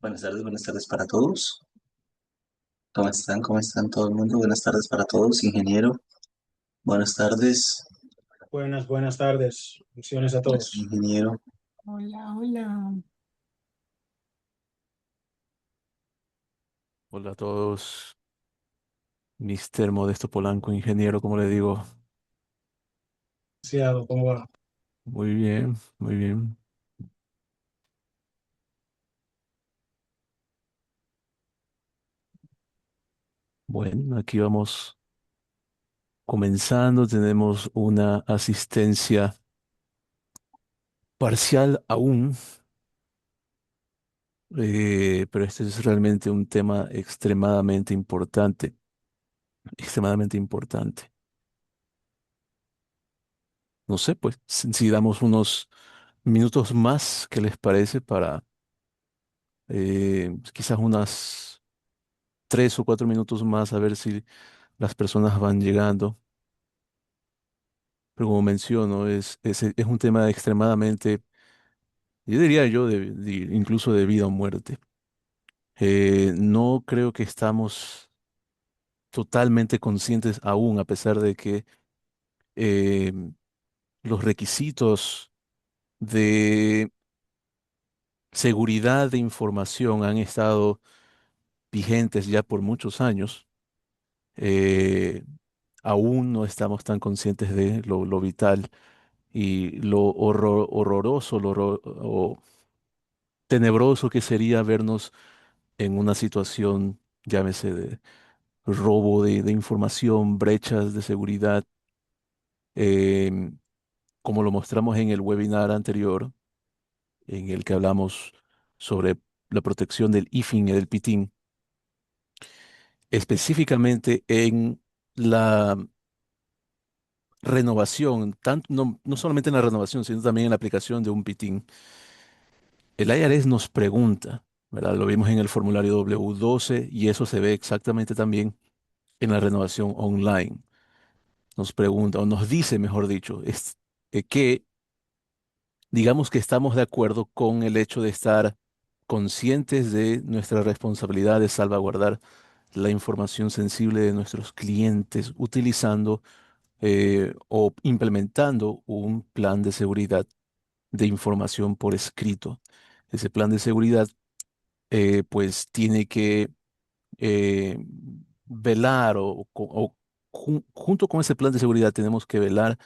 Buenas tardes para todos. ¿Cómo están? ¿Cómo están todo el mundo? Buenas tardes para todos, ingeniero. Buenas tardes, Buenas tardes. Bendiciones a nuestro todos. ingeniero. Hola, hola. Hola a todos, Mister Modesto Polanco, ingeniero, como le digo. Licenciado, ¿cómo va? Muy bien, muy bien. Bueno, aquí vamos comenzando. Tenemos una asistencia parcial aún, pero este es realmente un tema extremadamente importante, extremadamente importante. No sé, pues, si damos unos minutos más, ¿qué les parece para quizás unas 3 o 4 minutos más a ver si las personas van llegando? Pero como menciono, es un tema extremadamente, yo diría yo, incluso de vida o muerte. No creo que estamos totalmente conscientes aún, a pesar de que eh, los requisitos de seguridad de información han estado vigentes ya por muchos años. eh, Aún no estamos tan conscientes de lo vital y lo horroroso, o tenebroso que sería vernos en una situación, llámese de robo de información, brechas de seguridad, em, como lo mostramos en el webinar anterior, en el que hablamos sobre la protección del IFIN y del PITIN, específicamente en la renovación, no solamente en la renovación, sino también en la aplicación de un PITIN. El IRS nos pregunta, ¿verdad? Lo vimos en el formulario W12 y eso se ve exactamente también en la renovación online. Nos pregunta, o nos dice, mejor dicho, que digamos que estamos de acuerdo con el hecho de estar conscientes de nuestra responsabilidad de salvaguardar la información sensible de nuestros clientes utilizando o implementando un plan de seguridad de información por escrito. Ese plan de seguridad pues tiene que eh, velar junto con ese plan de seguridad tenemos que velar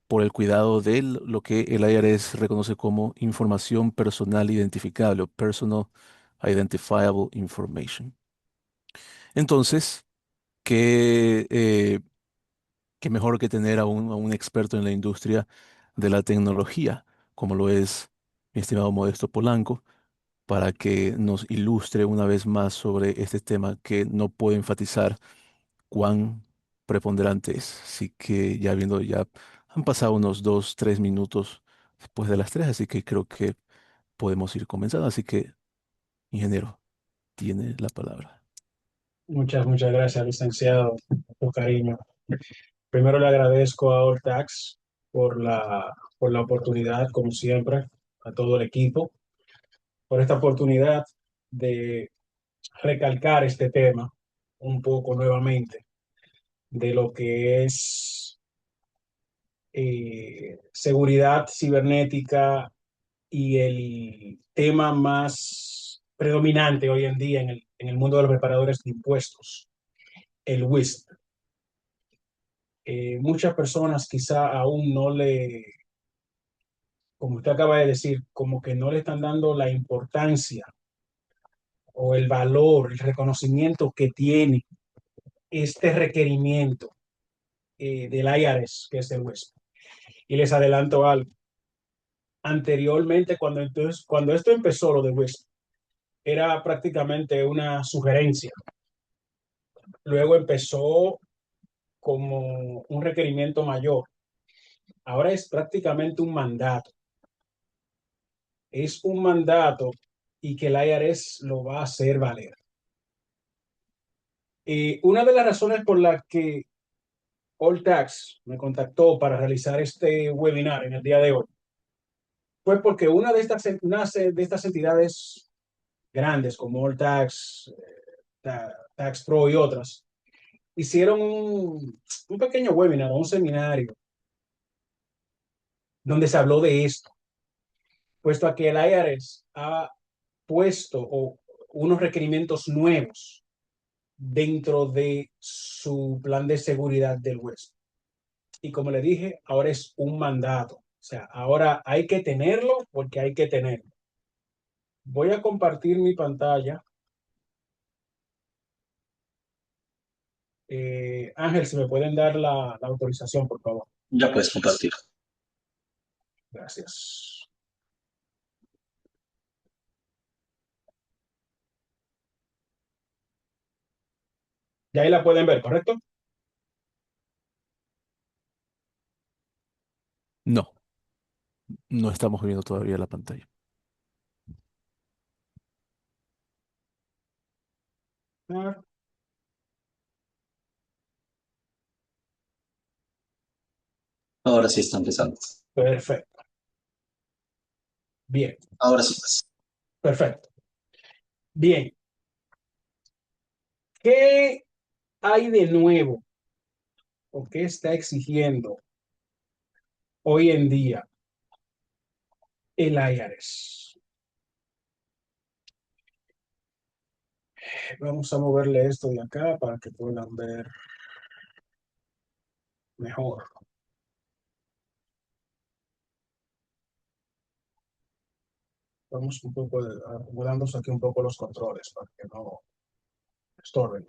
por el cuidado de lo que el IRS reconoce como información personal identificable o Personal Identifiable Information. Entonces, ¿qué, qué mejor que tener a un experto en la industria de la tecnología, como lo es mi estimado Modesto Polanco, para que nos ilustre una vez más sobre este tema que no puedo enfatizar cuán preponderante es? Así que ya han pasado unos 2, 3 minutos después de las 3, así que creo que podemos ir comenzando. Así que, ingeniero, tiene la palabra. Muchas gracias, licenciado, por tu cariño. Primero le agradezco a Alltax por la oportunidad, como siempre, a todo el equipo, por esta oportunidad de recalcar este tema un poco nuevamente de lo que es seguridad cibernética y el tema más predominante hoy en día en el mundo de los preparadores de impuestos, el WISP. Muchas personas quizá aún no le, como usted acaba de decir, como que no le están dando la importancia o el valor, el reconocimiento que tiene este requerimiento del IRS, que es el WISP. Y les adelanto algo. Anteriormente, cuando esto empezó, lo de WISP, era prácticamente una sugerencia. Luego empezó como un requerimiento mayor. Ahora es prácticamente un mandato. Es un mandato y que el IRS lo va a hacer valer. Una de las razones por las que Alltax me contactó para realizar este webinar en el día de hoy fue porque una de estas entidades grandes como Alltax, Tax Pro y otras, hicieron un pequeño webinar, un seminario, donde se habló de esto, puesto a que el IRS ha puesto unos requerimientos nuevos dentro de su plan de seguridad del huésped. Y como le dije, ahora es un mandato. O sea, ahora hay que tenerlo porque hay que tenerlo. Voy a compartir mi pantalla. Ángel, si me pueden dar la autorización, por favor. Ya puedes compartir. Gracias. Ya ahí la pueden ver, ¿correcto? No, no estamos viendo todavía la pantalla. Ah, Ahora sí está empezando. perfecto. Bien, Ahora sí, pues. perfecto. Bien. ¿Qué hay de nuevo o qué está exigiendo hoy en día el IRS? Vamos a moverle esto de acá para que puedan ver mejor. Vamos un poco acomodándose aquí un poco los controles para que no estorben.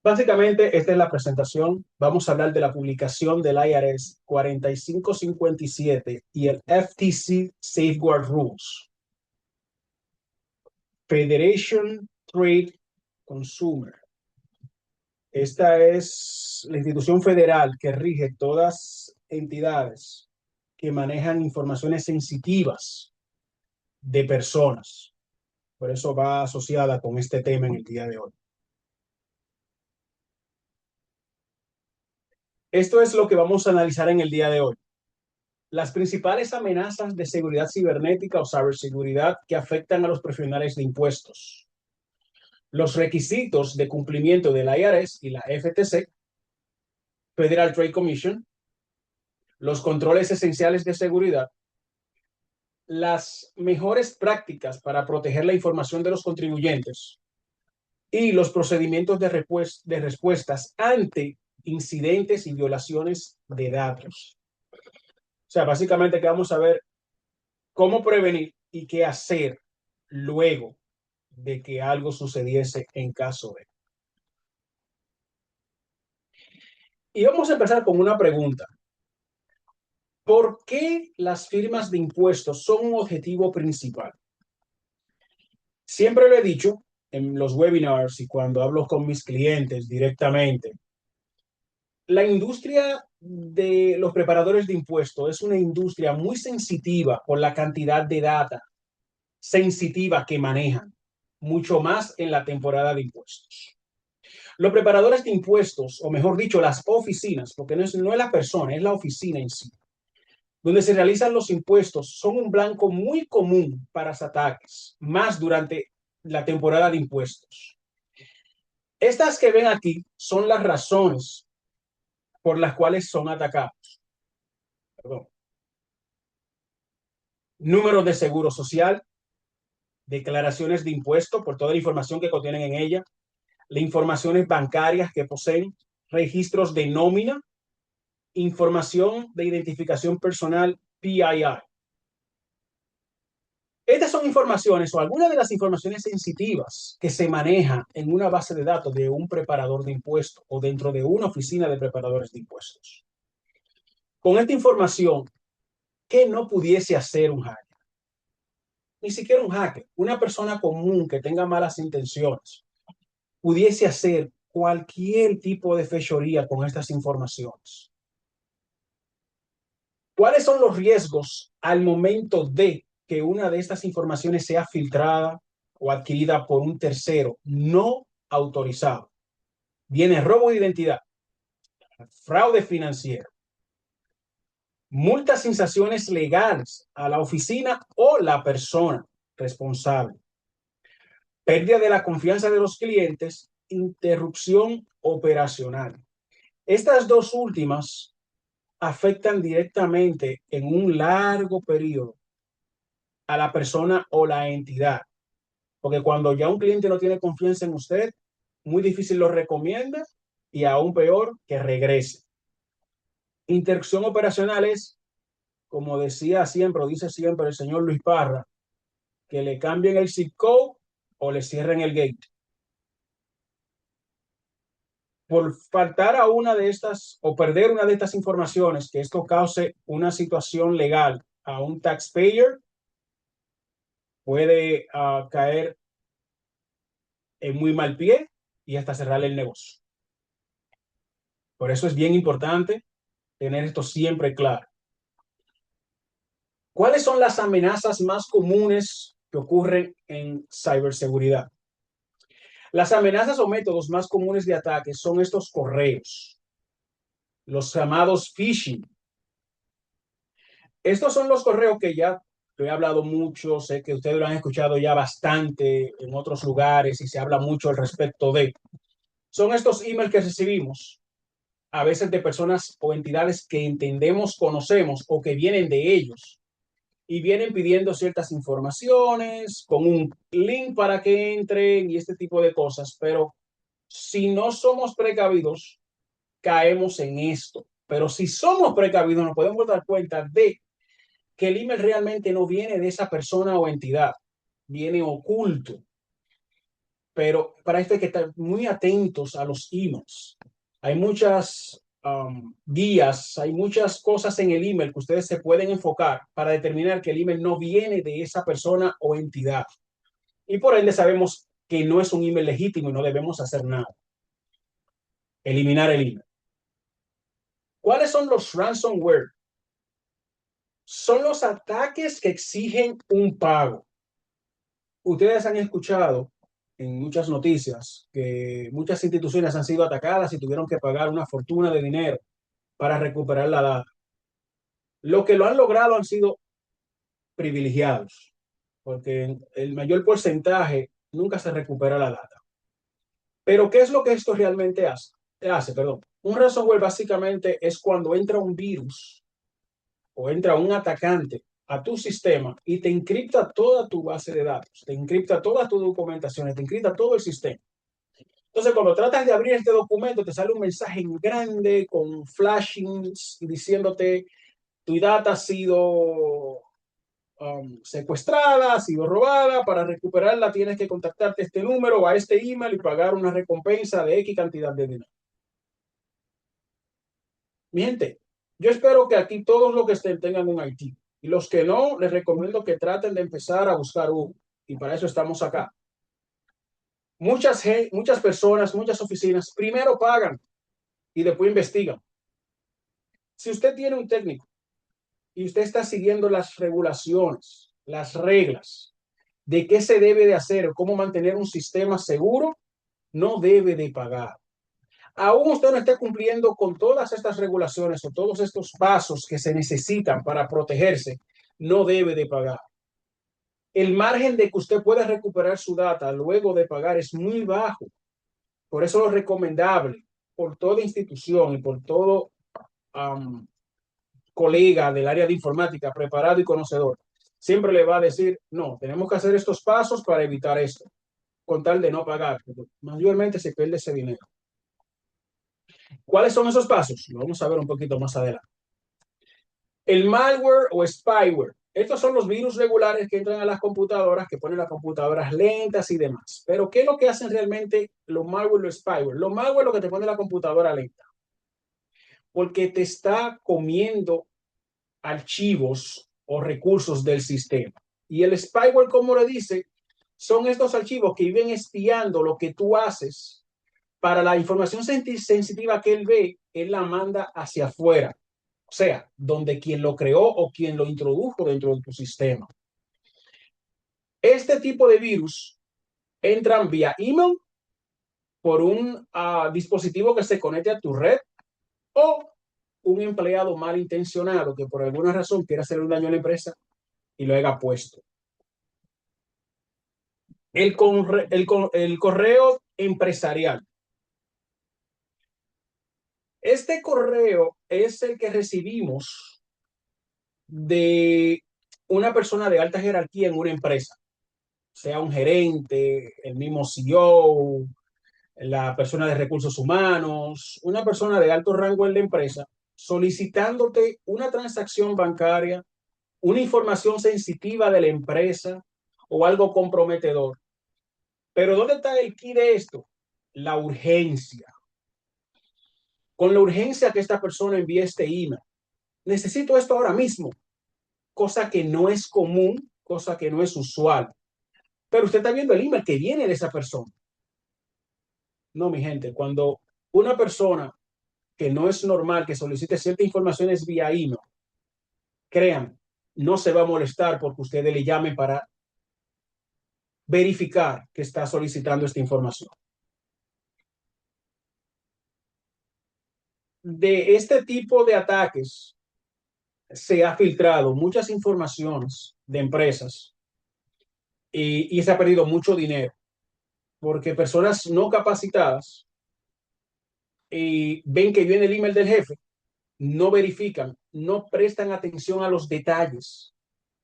Básicamente, esta es la presentación. Vamos a hablar de la publicación del IRS 4557 y el FTC Safeguard Rules. Federation Trade Consumer. Esta es la institución federal que rige todas entidades que manejan informaciones sensitivas de personas. Por eso va asociada con este tema en el día de hoy. Esto es lo que vamos a analizar en el día de hoy. Las principales amenazas de seguridad cibernética o ciberseguridad que afectan a los profesionales de impuestos. Los requisitos de cumplimiento de la IRS y la FTC, Federal Trade Commission, los controles esenciales de seguridad, las mejores prácticas para proteger la información de los contribuyentes y los procedimientos de respuestas ante incidentes y violaciones de datos. O sea, básicamente que vamos a ver cómo prevenir y qué hacer luego de que algo sucediese en caso de. Y vamos a empezar con una pregunta. ¿Por qué las firmas de impuestos son un objetivo principal? Siempre lo he dicho en los webinars y cuando hablo con mis clientes directamente. La industria de los preparadores de impuestos es una industria muy sensitiva por la cantidad de data sensitiva que manejan, mucho más en la temporada de impuestos. Los preparadores de impuestos, o mejor dicho, las oficinas, porque no es la persona, es la oficina en sí, donde se realizan los impuestos, son un blanco muy común para ataques, más durante la temporada de impuestos. Estas que ven aquí son las razones por las cuales son atacados. Perdón. Números de seguro social, declaraciones de impuestos por toda la información que contienen en ella, las informaciones bancarias que poseen, registros de nómina, información de identificación personal, PII. Estas son informaciones o algunas de las informaciones sensitivas que se manejan en una base de datos de un preparador de impuestos o dentro de una oficina de preparadores de impuestos. Con esta información, ¿qué no pudiese hacer un hacker? Ni siquiera un hacker, una persona común que tenga malas intenciones, pudiese hacer cualquier tipo de fechoría con estas informaciones. ¿Cuáles son los riesgos al momento de que una de estas informaciones sea filtrada o adquirida por un tercero no autorizado? Viene robo de identidad, fraude financiero, multas sin sanciones legales a la oficina o la persona responsable. Pérdida de la confianza de los clientes, interrupción operacional. Estas dos últimas afectan directamente en un largo periodo a la persona o la entidad. Porque cuando ya un cliente no tiene confianza en usted, muy difícil lo recomienda y aún peor que regrese. Interrupción operacional es, como decía siempre o dice siempre el señor Luis Parra, que le cambien el zip code o le cierren el gate. Por faltar a una de estas o perder una de estas informaciones, que esto cause una situación legal a un taxpayer, puede caer en muy mal pie y hasta cerrarle el negocio. Por eso es bien importante tener esto siempre claro. ¿Cuáles son las amenazas más comunes que ocurren en ciberseguridad? Las amenazas o métodos más comunes de ataque son estos correos, los llamados phishing. Estos son los correos que ya he hablado mucho, sé que ustedes lo han escuchado ya bastante en otros lugares y se habla mucho al respecto de. Son estos emails que recibimos a veces de personas o entidades que entendemos, conocemos o que vienen de ellos y vienen pidiendo ciertas informaciones con un link para que entren y este tipo de cosas, pero si no somos precavidos, caemos en esto. Pero si somos precavidos, nos podemos dar cuenta de que el email realmente no viene de esa persona o entidad, viene oculto. Pero para esto hay que estar muy atentos a los emails. Hay muchas guías, hay muchas cosas en el email que ustedes se pueden enfocar para determinar que el email no viene de esa persona o entidad. Y por ende sabemos que no es un email legítimo y no debemos hacer nada. Eliminar el email. ¿Cuáles son los ransomware? Son los ataques que exigen un pago. Ustedes han escuchado en muchas noticias que muchas instituciones han sido atacadas y tuvieron que pagar una fortuna de dinero para recuperar la data. Lo que lo han logrado han sido privilegiados, porque el mayor porcentaje nunca se recupera la data. Pero ¿qué es lo que esto realmente hace? Un ransomware básicamente es cuando entra un virus o entra un atacante a tu sistema y te encripta toda tu base de datos, te encripta toda tu documentación, te encripta todo el sistema. Entonces, cuando tratas de abrir este documento, te sale un mensaje en grande con flashings diciéndote tu data ha sido secuestrada, ha sido robada, para recuperarla tienes que contactarte a este número o a este email y pagar una recompensa de X cantidad de dinero. Mi gente, yo espero que aquí todos los que estén tengan un IT y los que no, les recomiendo que traten de empezar a buscar uno y para eso estamos acá. Muchas personas, muchas oficinas, primero pagan y después investigan. Si usted tiene un técnico y usted está siguiendo las regulaciones, las reglas de qué se debe de hacer, cómo mantener un sistema seguro, no debe de pagar. Aún usted no está cumpliendo con todas estas regulaciones o todos estos pasos que se necesitan para protegerse, no debe de pagar. El margen de que usted pueda recuperar su data luego de pagar es muy bajo. Por eso lo recomendable por toda institución y por todo colega del área de informática preparado y conocedor, siempre le va a decir, no, tenemos que hacer estos pasos para evitar esto, con tal de no pagar. Mayormente se pierde ese dinero. ¿Cuáles son esos pasos? Lo vamos a ver un poquito más adelante. El malware o spyware. Estos son los virus regulares que entran a las computadoras, que ponen las computadoras lentas y demás. Pero ¿qué es lo que hacen realmente los malware o los spyware? Los malware es lo que te pone la computadora lenta. Porque te está comiendo archivos o recursos del sistema. Y el spyware, como le dice, son estos archivos que viven espiando lo que tú haces. Para la información sensitiva que él ve, él la manda hacia afuera. O sea, donde quien lo creó o quien lo introdujo dentro de tu sistema. Este tipo de virus entran vía email, por un dispositivo que se conecte a tu red o un empleado malintencionado que por alguna razón quiera hacer un daño a la empresa y lo haya puesto. el correo empresarial. Este correo es el que recibimos de una persona de alta jerarquía en una empresa, sea un gerente, el mismo CEO, la persona de recursos humanos, una persona de alto rango en la empresa, solicitándote una transacción bancaria, una información sensitiva de la empresa o algo comprometedor. Pero ¿dónde está el key de esto? La urgencia. Con la urgencia que esta persona envíe este email. Necesito esto ahora mismo, cosa que no es común, cosa que no es usual. Pero usted está viendo el email que viene de esa persona. No, mi gente, cuando una persona que no es normal que solicite ciertas informaciones vía email, crean, no se va a molestar porque ustedes le llamen para verificar que está solicitando esta información. De este tipo de ataques se ha filtrado muchas informaciones de empresas y se ha perdido mucho dinero porque personas no capacitadas y ven que viene el email del jefe, no verifican, no prestan atención a los detalles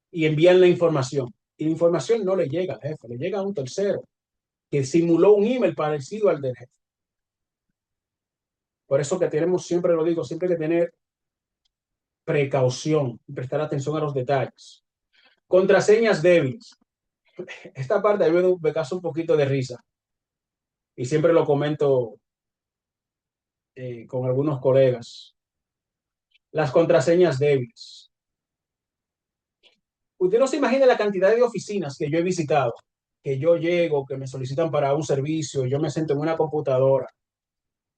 y envían la información. Y la información no le llega al jefe, le llega a un tercero que simuló un email parecido al del jefe. Por eso que tenemos, siempre lo digo, siempre hay que tener precaución y prestar atención a los detalles. Contraseñas débiles. Esta parte a mí me causa un poquito de risa y siempre lo comento con algunos colegas. Las contraseñas débiles. Usted no se imagina la cantidad de oficinas que yo he visitado, que yo llego, que me solicitan para un servicio, yo me siento en una computadora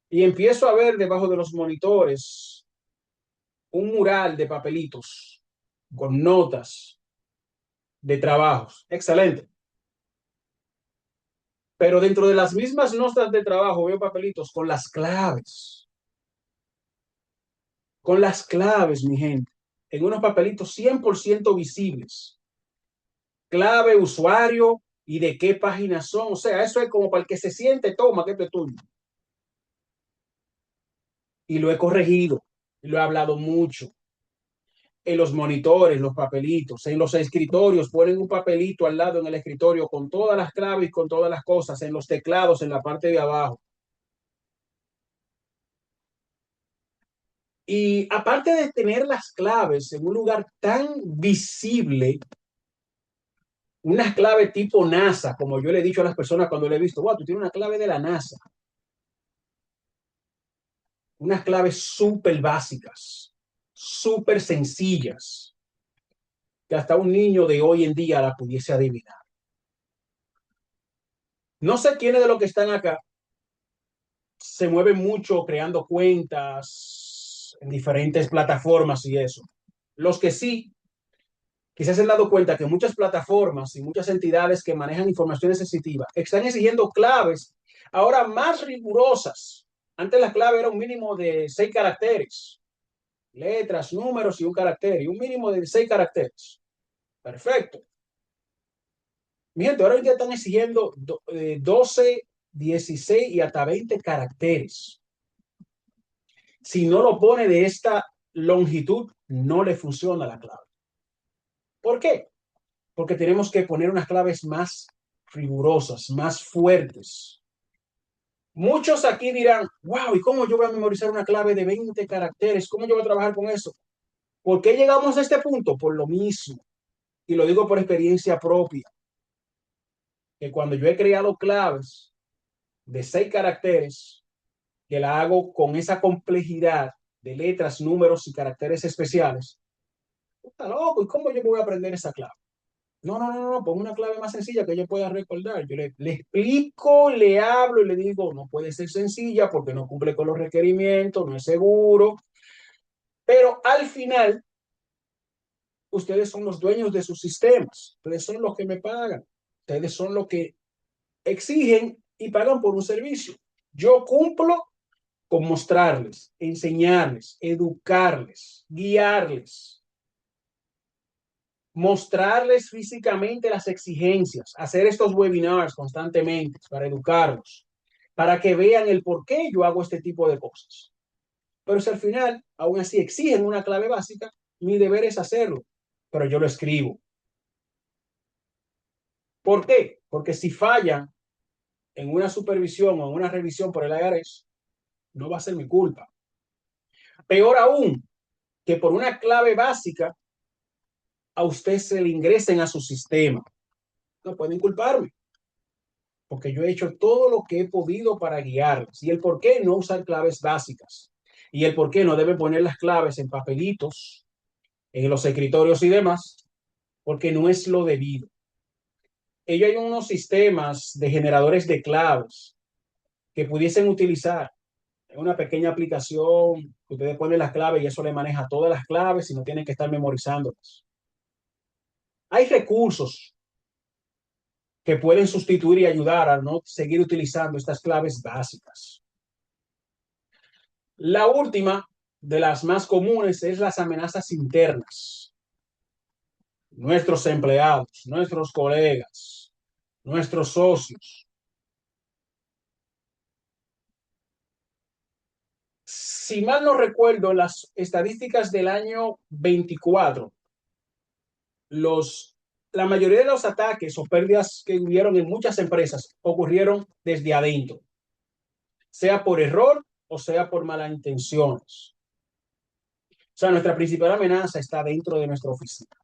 y empiezo a ver debajo de los monitores un mural de papelitos con notas de trabajos. Excelente. Pero dentro de las mismas notas de trabajo veo papelitos con las claves. Con las claves, mi gente. En unos papelitos 100% visibles. Clave, usuario y de qué páginas son. O sea, eso es como para el que se siente, toma, que esto es tuyo. Y lo he corregido. Y lo he hablado mucho. En los monitores, los papelitos, en los escritorios, ponen un papelito al lado en el escritorio con todas las claves y con todas las cosas, en los teclados, en la parte de abajo. Y aparte de tener las claves en un lugar tan visible, unas claves tipo NASA, como yo le he dicho a las personas cuando le he visto, wow, tú tienes una clave de la NASA. Unas claves súper básicas, súper sencillas, que hasta un niño de hoy en día la pudiese adivinar. No sé quiénes de los que están acá se mueven mucho creando cuentas en diferentes plataformas y eso. Los que sí, quizás se han dado cuenta que muchas plataformas y muchas entidades que manejan informaciones sensitivas están exigiendo claves ahora más rigurosas. Antes la clave era un mínimo de 6 caracteres, letras, números y un carácter, y un mínimo de 6 caracteres. Perfecto. Mi gente, ahora hoy día están exigiendo 12, 16 y hasta 20 caracteres. Si no lo pone de esta longitud, no le funciona la clave. ¿Por qué? Porque tenemos que poner unas claves más rigurosas, más fuertes. Muchos aquí dirán, wow, ¿y cómo yo voy a memorizar una clave de 20 caracteres? ¿Cómo yo voy a trabajar con eso? ¿Por qué llegamos a este punto? Por lo mismo. Y lo digo por experiencia propia. Que cuando yo he creado claves de 6 caracteres, que la hago con esa complejidad de letras, números y caracteres especiales, está loco, ¿y cómo yo voy a aprender esa clave? No, pon una clave más sencilla que yo pueda recordar. Yo le explico, le hablo y le digo, no puede ser sencilla porque no cumple con los requerimientos, no es seguro. Pero al final, ustedes son los dueños de sus sistemas. Ustedes son los que me pagan. Ustedes son los que exigen y pagan por un servicio. Yo cumplo con mostrarles, enseñarles, educarles, guiarles. mostrarles físicamente las exigencias, hacer estos webinars constantemente para educarlos, para que vean el por qué yo hago este tipo de cosas. Pero si al final, aún así, exigen una clave básica, mi deber es hacerlo, pero yo lo escribo. ¿Por qué? Porque si fallan en una supervisión o en una revisión por el IRS, no va a ser mi culpa. Peor aún, que por una clave básica a usted se le ingresen a su sistema. No pueden culparme, porque yo he hecho todo lo que he podido para guiarles. Y el por qué no usar claves básicas. Y el por qué no deben poner las claves en papelitos, en los escritorios y demás, porque no es lo debido. Ellos hay unos sistemas de generadores de claves que pudiesen utilizar en una pequeña aplicación. Ustedes ponen las claves y eso le maneja todas las claves y no tienen que estar memorizándolas. Hay recursos que pueden sustituir y ayudar a no seguir utilizando estas claves básicas. La última de las más comunes es las amenazas internas. Nuestros empleados, nuestros colegas, nuestros socios. Si mal no recuerdo, las estadísticas del año 24, la mayoría de los ataques o pérdidas que hubieron en muchas empresas ocurrieron desde adentro, sea por error o sea por malas intenciones. O sea, nuestra principal amenaza está dentro de nuestra oficina,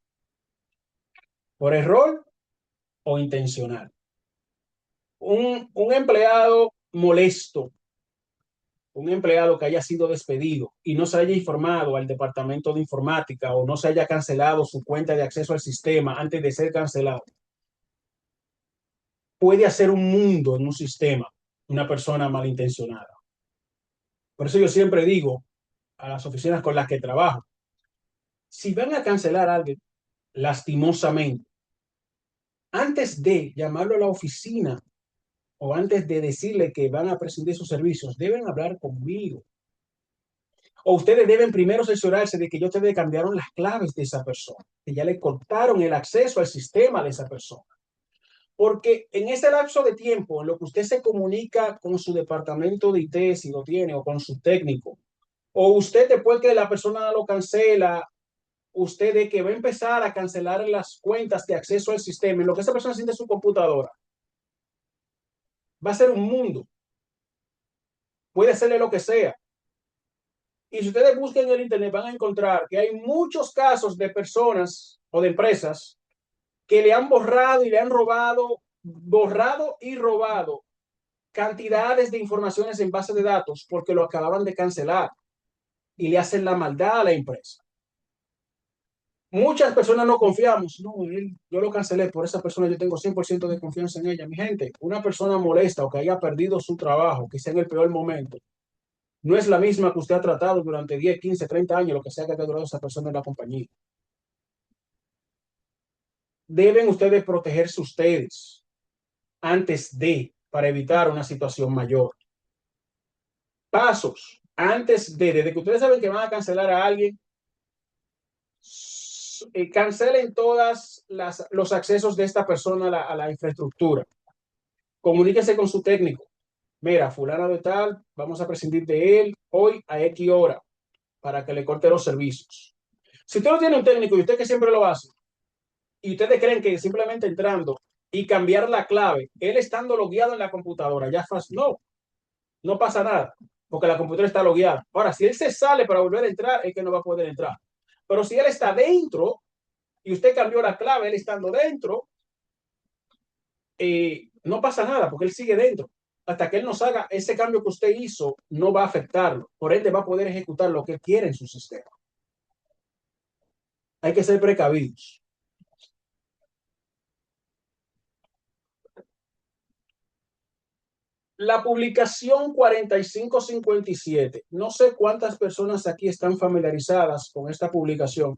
por error o intencional. Un empleado molesto, un empleado que haya sido despedido y no se haya informado al departamento de informática o no se haya cancelado su cuenta de acceso al sistema antes de ser cancelado, puede hacer un mundo en un sistema, una persona malintencionada. Por eso yo siempre digo a las oficinas con las que trabajo, si van a cancelar a alguien lastimosamente, antes de llamarlo a la oficina o antes de decirle que van a prescindir sus servicios, deben hablar conmigo. O ustedes deben primero asesorarse de que ya ustedes cambiaron las claves de esa persona, que ya le cortaron el acceso al sistema de esa persona. Porque en ese lapso de tiempo, en lo que usted se comunica con su departamento de IT, si lo tiene, o con su técnico, o usted después que la persona lo cancela, usted de que va a empezar a cancelar las cuentas de acceso al sistema, en lo que esa persona siente su computadora, va a ser un mundo. Puede hacerle lo que sea. Y si ustedes buscan en el internet van a encontrar que hay muchos casos de personas o de empresas que le han borrado y le han borrado y robado cantidades de informaciones en base de datos porque lo acababan de cancelar y le hacen la maldad a la empresa. Muchas personas no confiamos. No, yo lo cancelé por esa persona, yo tengo 100% de confianza en ella. Mi gente, una persona molesta o que haya perdido su trabajo, que sea en el peor momento, no es la misma que usted ha tratado durante 10, 15, 30 años, lo que sea que haya durado esa persona en la compañía. Deben ustedes protegerse ustedes antes de, para evitar una situación mayor. Pasos, desde que ustedes saben que van a cancelar a alguien, cancelen todos los accesos de esta persona a la infraestructura. Comuníquese con su técnico. Mira, fulano de tal, vamos a prescindir de él hoy a X hora para que le corte los servicios. Si usted no tiene un técnico y usted que siempre lo hace, y ustedes creen que simplemente entrando y cambiar la clave, él estando logueado en la computadora, ya fácil, no pasa nada, porque la computadora está logueada. Ahora, si él se sale para volver a entrar, es que no va a poder entrar. Pero si él está dentro y usted cambió la clave, él estando dentro, no pasa nada, porque él sigue dentro. Hasta que él nos haga ese cambio que usted hizo, no va a afectarlo. Por ende, va a poder ejecutar lo que él quiere en su sistema. Hay que ser precavidos. La publicación 4557. No sé cuántas personas aquí están familiarizadas con esta publicación.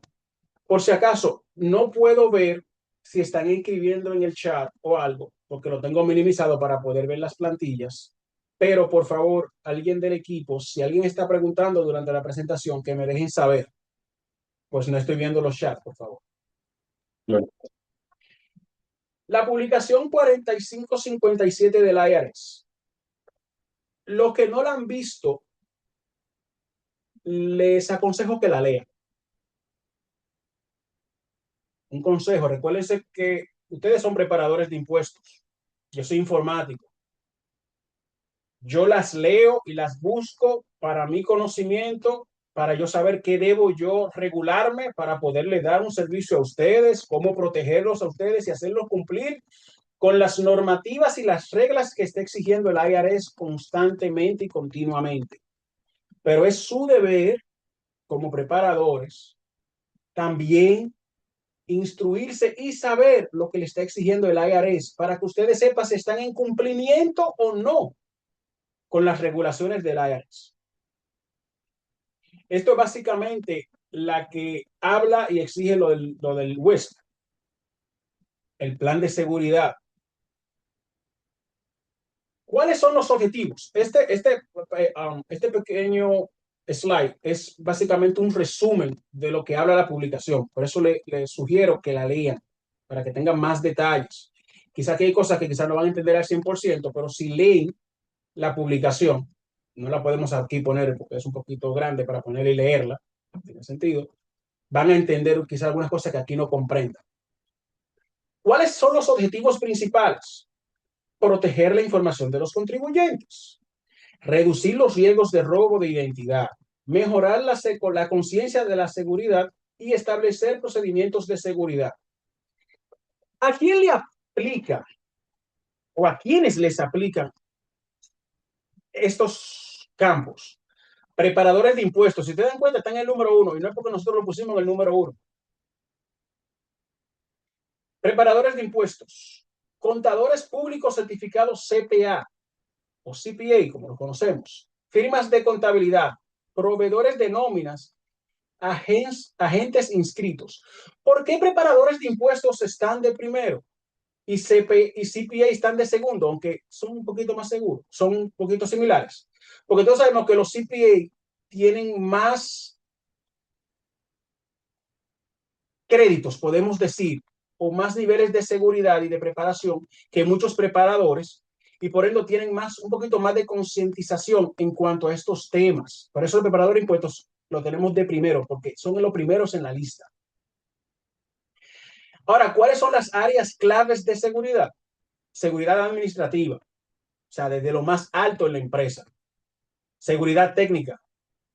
Por si acaso, no puedo ver si están escribiendo en el chat o algo, porque lo tengo minimizado para poder ver las plantillas. Pero por favor, alguien del equipo, si alguien está preguntando durante la presentación, que me dejen saber. Pues no estoy viendo los chats, por favor. Claro. La publicación 4557 del IRS. Los que no la han visto, les aconsejo que la lean. Un consejo, recuérdense que ustedes son preparadores de impuestos. Yo soy informático. Yo las leo y las busco para mi conocimiento, para yo saber qué debo yo regularme para poderle dar un servicio a ustedes, cómo protegerlos a ustedes y hacerlos cumplir con las normativas y las reglas que está exigiendo el IRS constantemente y continuamente. Pero es su deber como preparadores también instruirse y saber lo que le está exigiendo el IRS para que ustedes sepan si están en cumplimiento o no con las regulaciones del IRS. Esto es básicamente la que habla y exige lo del WISP, el plan de seguridad. ¿Cuáles son los objetivos? Este pequeño slide es básicamente un resumen de lo que habla la publicación. Por eso le sugiero que la lean para que tengan más detalles. Quizá aquí hay cosas que quizás no van a entender al 100%, pero si leen la publicación, no la podemos aquí poner porque es un poquito grande para ponerla y leerla, no tiene sentido, van a entender quizás algunas cosas que aquí no comprendan. ¿Cuáles son los objetivos principales? Proteger la información de los contribuyentes, reducir los riesgos de robo de identidad, mejorar la conciencia de la seguridad y establecer procedimientos de seguridad. ¿A quién le aplica o a quiénes les aplican estos campos? Preparadores de impuestos. Si te dan cuenta, están en el número 1 y no es porque nosotros lo pusimos en el número 1. Preparadores de impuestos, contadores públicos certificados CPA o CPA, como lo conocemos, firmas de contabilidad, proveedores de nóminas, agentes inscritos. ¿Por qué preparadores de impuestos están de primero y CPA están de segundo, aunque son un poquito más seguros, son un poquito similares? Porque todos sabemos que los CPA tienen más créditos, podemos decir, o más niveles de seguridad y de preparación que muchos preparadores, y por ende tienen un poquito más de concientización en cuanto a estos temas. Por eso el preparador de impuestos lo tenemos de primero, porque son los primeros en la lista. Ahora, ¿cuáles son las áreas claves de seguridad? Seguridad administrativa, o sea, desde lo más alto en la empresa. Seguridad técnica,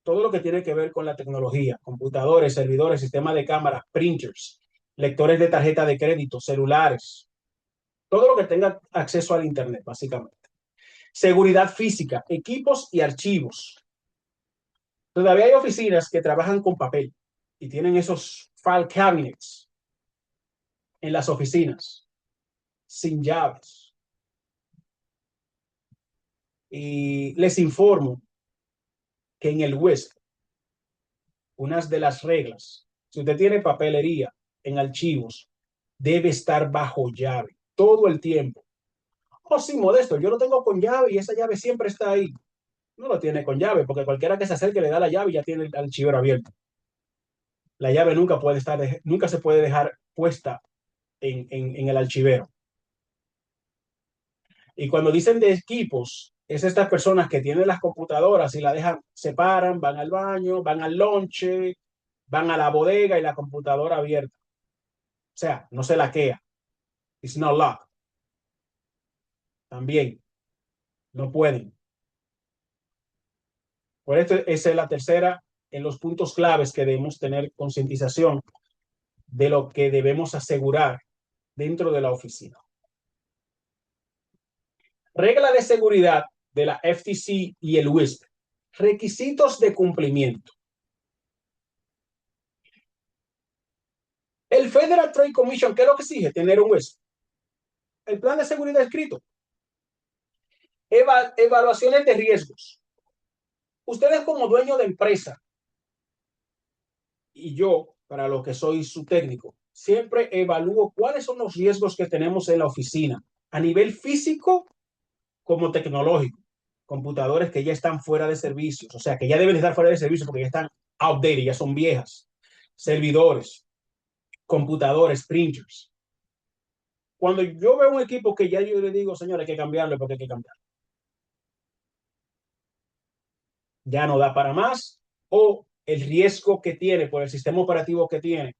todo lo que tiene que ver con la tecnología, computadores, servidores, sistemas de cámaras, printers, lectores de tarjeta de crédito, celulares, todo lo que tenga acceso al Internet, básicamente. Seguridad física, equipos y archivos. Todavía hay oficinas que trabajan con papel y tienen esos file cabinets en las oficinas, sin llaves. Y les informo que en el WISP, unas de las reglas, si usted tiene papelería en archivos, debe estar bajo llave todo el tiempo. Oh, sí, Modesto, yo lo tengo con llave y esa llave siempre está ahí. No lo tiene con llave, porque cualquiera que se acerque le da la llave y ya tiene el archivero abierto. La llave nunca se puede dejar puesta en el archivero. Y cuando dicen de equipos, es estas personas que tienen las computadoras y la dejan, se paran, van al baño, van al lonche, van a la bodega y la computadora abierta. O sea, no se laquea. It's not locked. También no pueden. Por esto, esa es la tercera en los puntos claves que debemos tener concientización de lo que debemos asegurar dentro de la oficina. Regla de seguridad de la FTC y el WISP. Requisitos de cumplimiento. El Federal Trade Commission, ¿qué es lo que exige? Tener un WISP. El plan de seguridad escrito. Evaluaciones de riesgos. Ustedes como dueño de empresa y yo, para lo que soy su técnico, siempre evalúo cuáles son los riesgos que tenemos en la oficina a nivel físico como tecnológico. Computadores que ya están fuera de servicios, o sea, que ya deben estar fuera de servicio porque ya están outdated, ya son viejas. Servidores, computadores, printers. Cuando yo veo un equipo que ya yo le digo, señor, hay que cambiarlo porque hay que cambiarlo. Ya no da para más o el riesgo que tiene por el sistema operativo que tiene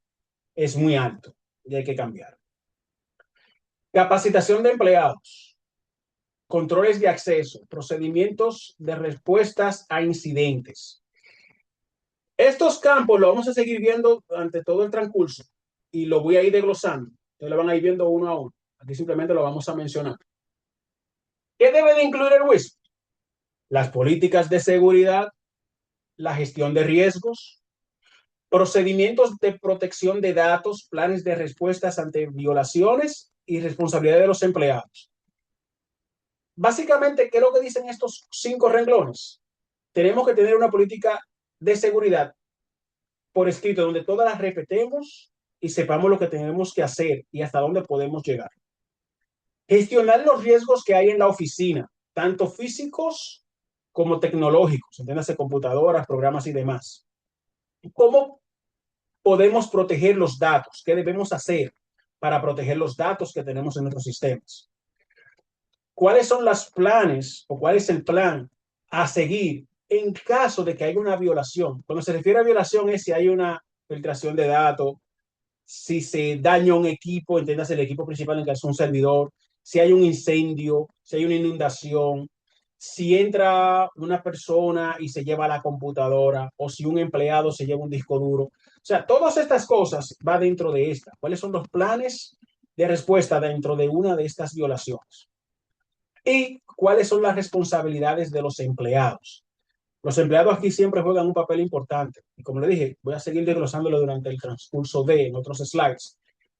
es muy alto y hay que cambiar. Capacitación de empleados, controles de acceso, procedimientos de respuestas a incidentes. Estos campos los vamos a seguir viendo durante todo el transcurso y lo voy a ir desglosando. Ustedes lo van a ir viendo uno a uno. Aquí simplemente lo vamos a mencionar. ¿Qué debe de incluir el WISP? Las políticas de seguridad, la gestión de riesgos, procedimientos de protección de datos, planes de respuestas ante violaciones y responsabilidad de los empleados. Básicamente, ¿qué es lo que dicen estos 5 renglones? Tenemos que tener una política de seguridad por escrito donde todas las repetemos y sepamos lo que tenemos que hacer y hasta dónde podemos llegar. Gestionar los riesgos que hay en la oficina, tanto físicos como tecnológicos, entiéndase computadoras, programas y demás. ¿Cómo podemos proteger los datos? ¿Qué debemos hacer para proteger los datos que tenemos en nuestros sistemas? ¿Cuáles son los planes o cuál es el plan a seguir en caso de que haya una violación? Cuando se refiere a violación es si hay una filtración de datos, si se daña un equipo, entiéndase el equipo principal en que es un servidor, si hay un incendio, si hay una inundación, si entra una persona y se lleva la computadora o si un empleado se lleva un disco duro. O sea, todas estas cosas va dentro de esta. ¿Cuáles son los planes de respuesta dentro de una de estas violaciones? ¿Y cuáles son las responsabilidades de los empleados? Los empleados aquí siempre juegan un papel importante. Y como le dije, voy a seguir desglosándolo durante el transcurso en otros slides.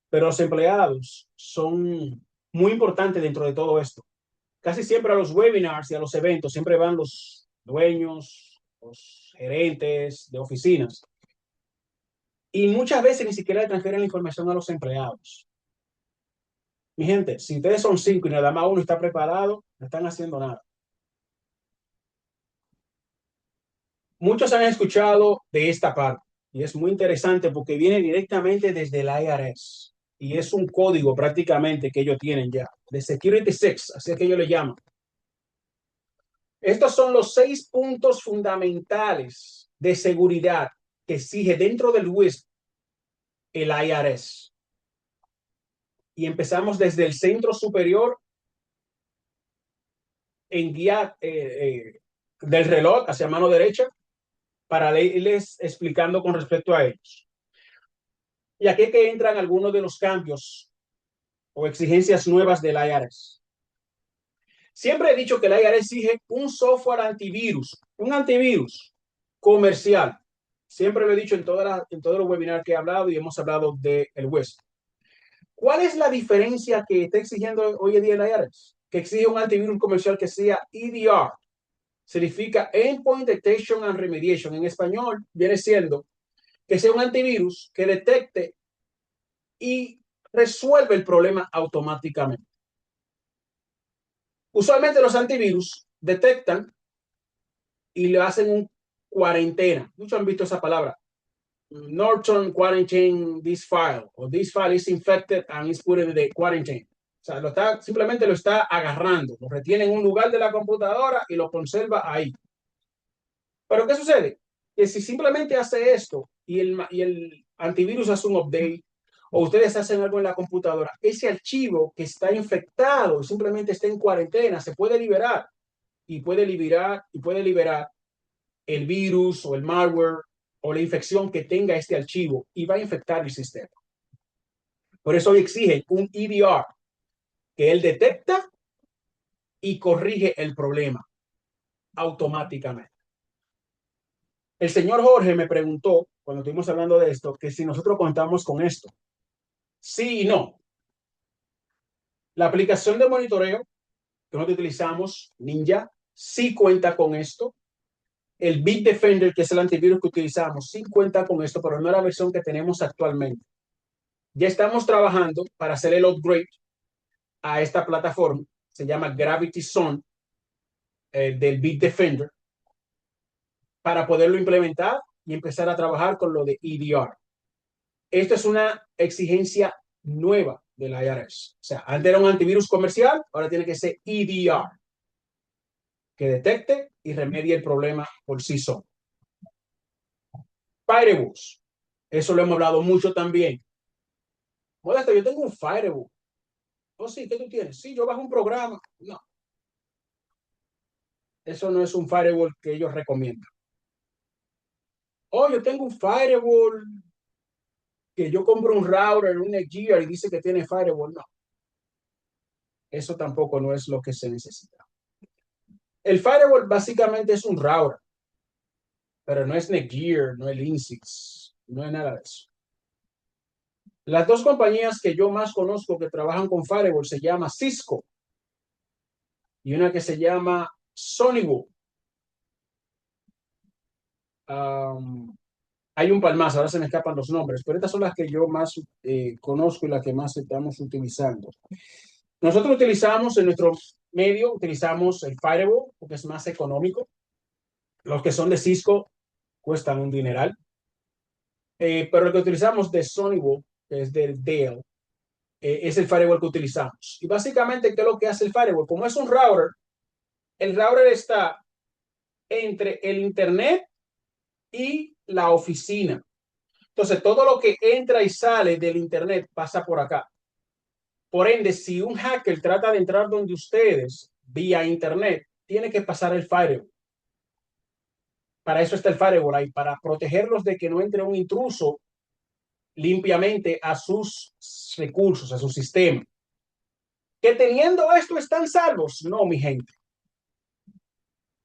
Pero los empleados son muy importantes dentro de todo esto. Casi siempre a los webinars y a los eventos siempre van los dueños, los gerentes de oficinas. Y muchas veces ni siquiera le transfieren la información a los empleados. Mi gente, si ustedes son 5 y nada más uno está preparado, no están haciendo nada. Muchos han escuchado de esta parte y es muy interesante porque viene directamente desde el IRS y es un código prácticamente que ellos tienen ya, de Security 6, así es que ellos le llaman. Estos son los 6 puntos fundamentales de seguridad que exige dentro del WISP el IRS. Y empezamos desde el centro superior en guía del reloj hacia mano derecha para irles explicando con respecto a ellos. Y aquí es que entran algunos de los cambios o exigencias nuevas del IRS. Siempre he dicho que el IRS exige un software antivirus, un antivirus comercial. Siempre lo he dicho en todos los webinars que he hablado y hemos hablado del WISP. ¿Cuál es la diferencia que está exigiendo hoy en día el IRS? Que exige un antivirus comercial que sea EDR. Significa Endpoint Detection and Remediation. En español viene siendo que sea un antivirus que detecte y resuelve el problema automáticamente. Usualmente los antivirus detectan y le hacen un cuarentena. Muchos han visto esa palabra. Norton quarantine this file, o this file is infected and is put in the quarantine. O sea, simplemente lo está agarrando, lo retiene en un lugar de la computadora y lo conserva ahí. Pero ¿qué sucede? Que si simplemente hace esto y el antivirus hace un update o ustedes hacen algo en la computadora, ese archivo que está infectado simplemente está en cuarentena, se puede liberar y puede liberar el virus o el malware o la infección que tenga este archivo y va a infectar el sistema. Por eso hoy exigen un EDR que él detecta y corrige el problema automáticamente. El señor Jorge me preguntó, cuando estuvimos hablando de esto, que si nosotros contamos con esto. Sí y no. La aplicación de monitoreo que nosotros utilizamos, Ninja, sí cuenta con esto. El Bitdefender, que es el antivirus que utilizamos, sí cuenta con esto, pero no es la versión que tenemos actualmente. Ya estamos trabajando para hacer el upgrade a esta plataforma. Se llama Gravity Zone del Bitdefender para poderlo implementar y empezar a trabajar con lo de EDR. Esto es una exigencia nueva del IRS. O sea, antes era un antivirus comercial, ahora tiene que ser EDR, que detecte y remedie el problema por sí solo. Firewalls. Eso lo hemos hablado mucho también. Modesto, yo tengo un firewall. Oh, sí, ¿qué tú tienes? Sí, yo bajo un programa. No, eso no es un firewall que ellos recomiendan. Oh, yo tengo un firewall que yo compro un router, un Netgear y dice que tiene firewall. No, eso tampoco no es lo que se necesita. El firewall básicamente es un router, pero no es Netgear, no es Linksys, no es nada de eso. Las dos compañías que yo más conozco que trabajan con firewall se llama Cisco y una que se llama Sonywood. Hay un par más, ahora se me escapan los nombres, pero estas son las que yo más conozco y las que más estamos utilizando. Nosotros utilizamos en nuestro medio, utilizamos el firewall porque es más económico. Los que son de Cisco cuestan un dineral. Pero lo que utilizamos de Sonywood, que es del Dell, es el firewall que utilizamos. Y básicamente, ¿qué es lo que hace el firewall? Como es un router, el router está entre el internet y la oficina. Entonces, todo lo que entra y sale del internet pasa por acá. Por ende, si un hacker trata de entrar donde ustedes vía internet, tiene que pasar el firewall. Para eso está el firewall ahí, para protegerlos de que no entre un intruso limpiamente a sus recursos, a su sistema. Que teniendo esto están salvos. No, mi gente.